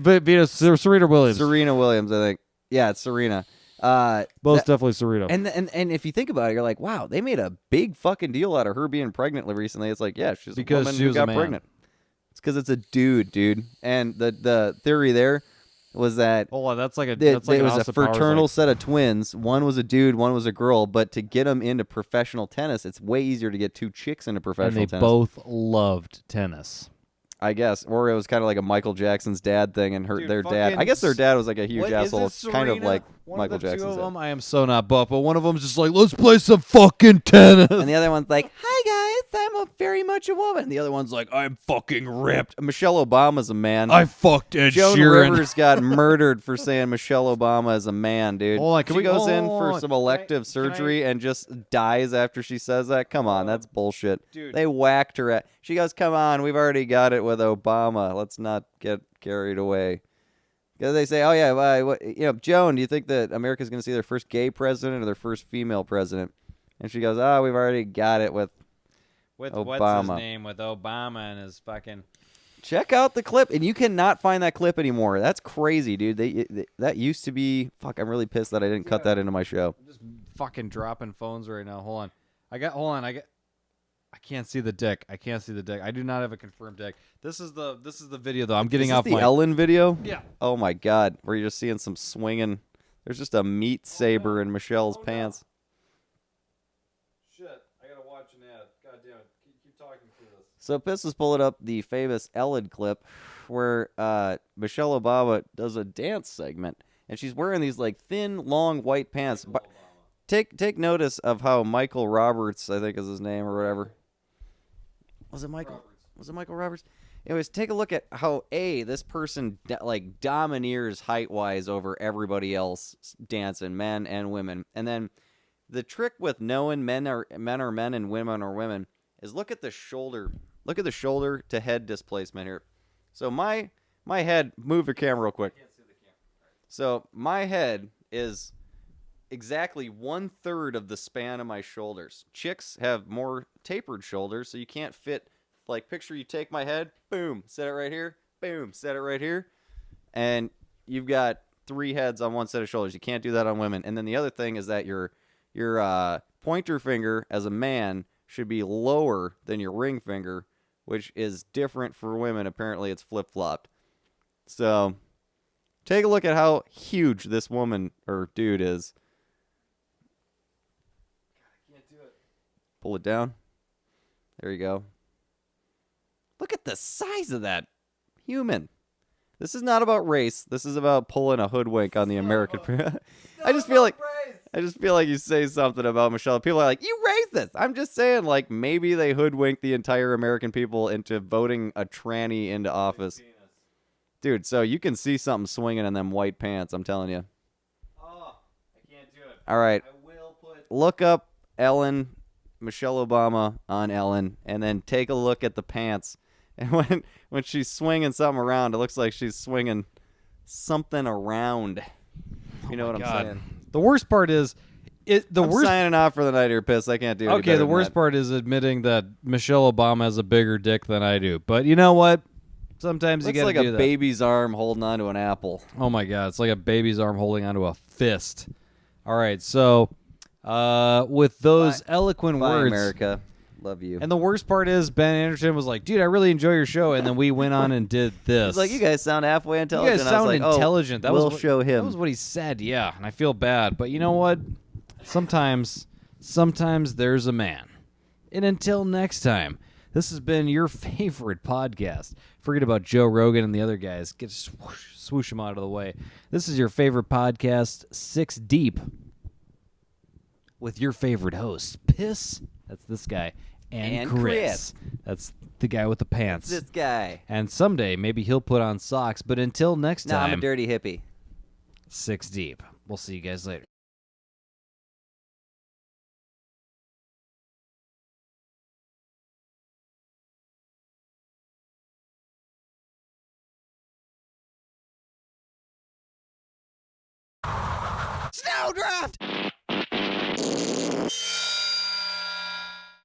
Williams. Serena Williams, I think. Yeah, it's Serena. Most definitely Cerrito. And if you think about it, you're like, wow, they made a big fucking deal out of her being pregnant recently. It's like, yeah, she's Because a woman she who was a got man. pregnant. It's because it's a dude. And the theory there was that Hold on, that's like a it that's like an was a Austin Powers, fraternal like, set of twins. One was a dude, one was a girl. But to get them into professional tennis, it's way easier to get two chicks into and professional they tennis. both loved tennis. I guess, or it was kind of like a Michael Jackson's dad thing, and Dude, their dad. I fucking guess their dad was like a huge What, is asshole, it kind of Serena? like One Michael of the two Jackson's of dad. them, I am so not buff, but one of them's just like, let's play some fucking tennis. And the other one's like, "Hi guys, I'm very much a woman." And the other one's like, "I'm fucking ripped." Michelle Obama's a man. I fucked Ed Joan Sheeran. Rivers got murdered for saying Michelle Obama is a man, dude. Hold on, can she we- goes hold in on, for hold some on. elective surgery and just dies after she says that. Come on, that's bullshit. Dude. They whacked her at. She goes, "Come on, we've already got it with Obama. Let's not get carried away." Because they say, "Oh yeah, Joan, do you think that America's going to see their first gay president or their first female president?" And she goes, "Oh, we've already got it with With Obama." what's his name? With Obama and his fucking. Check out the clip, and you cannot find that clip anymore. That's crazy, dude. That used to be. Fuck, I'm really pissed that I didn't cut that into my show. I'm just fucking dropping phones right now. Hold on. I can't see the dick. I do not have a confirmed dick. This is the video though. I'm getting Is this off the my Ellen video? Yeah. Oh my God, where you're just seeing some swinging. There's just a meat saber in Michelle's pants. Shit, I gotta watch an ad. God damn it. Keep talking through this. So Piss was pulling up the famous Ellen clip where Michelle Obama does a dance segment, and she's wearing these like thin, long white pants. But take notice of how Michael Roberts, I think is his name or whatever. Was it Michael? Was it Michael Roberts? Anyways, take a look at how this person like domineers height-wise over everybody else dancing, men and women. And then the trick with knowing men are men and women are women is look at the shoulder. Look at the shoulder to head displacement here. So my head, move your camera real quick. So my head is exactly 1/3 of the span of my shoulders. Chicks have more tapered shoulders, so you can't fit. Like, picture you take my head, boom, set it right here, boom, set it right here, and you've got 3 heads on one set of shoulders. You can't do that on women. And then the other thing is that your pointer finger as a man should be lower than your ring finger, which is different for women. Apparently, it's flip-flopped. So, take a look at how huge this woman or dude is. Can't do it. Pull it down. There you go. Look at the size of that human. This is not about race. This is about pulling a hoodwink on the American. I just feel like you say something about Michelle. People are like, "You racist." I'm just saying, like, maybe they hoodwink the entire American people into voting a tranny into office. Dude, so you can see something swinging in them white pants. I'm telling you. Oh, I can't do it. All right. I will put. Look up Michelle Obama on Ellen, and then take a look at the pants. And when she's swinging something around, it looks like she's swinging something around. You know what I'm saying? The worst part is, I'm signing off for the night here, Piss. I can't do it. Okay, the worst part is admitting that Michelle Obama has a bigger dick than I do. But you know what? Sometimes you gotta like do a that. baby's arm holding onto an apple. Oh my God, it's like a baby's arm holding onto a fist. All right, so with those eloquent Bye, words, America. Love you. and the worst part is Ben Anderson was like, "Dude, I really enjoy your show," and then we went on and did this. He's like, "You guys sound halfway You intelligent." guys I was sound like, intelligent. We'll show him. That was what he said. Yeah, and I feel bad, but you know what? Sometimes there's a man. And until next time, this has been your favorite podcast. Forget about Joe Rogan and the other guys. Get swoosh them out of the way. This is your favorite podcast, 6 Deep, with your favorite hosts, Piss. That's this guy. And Chris. That's the guy with the pants. This guy. And someday, maybe he'll put on socks. But until next No, time, I'm a dirty hippie. 6 Deep. We'll see you guys later. Snowdrift!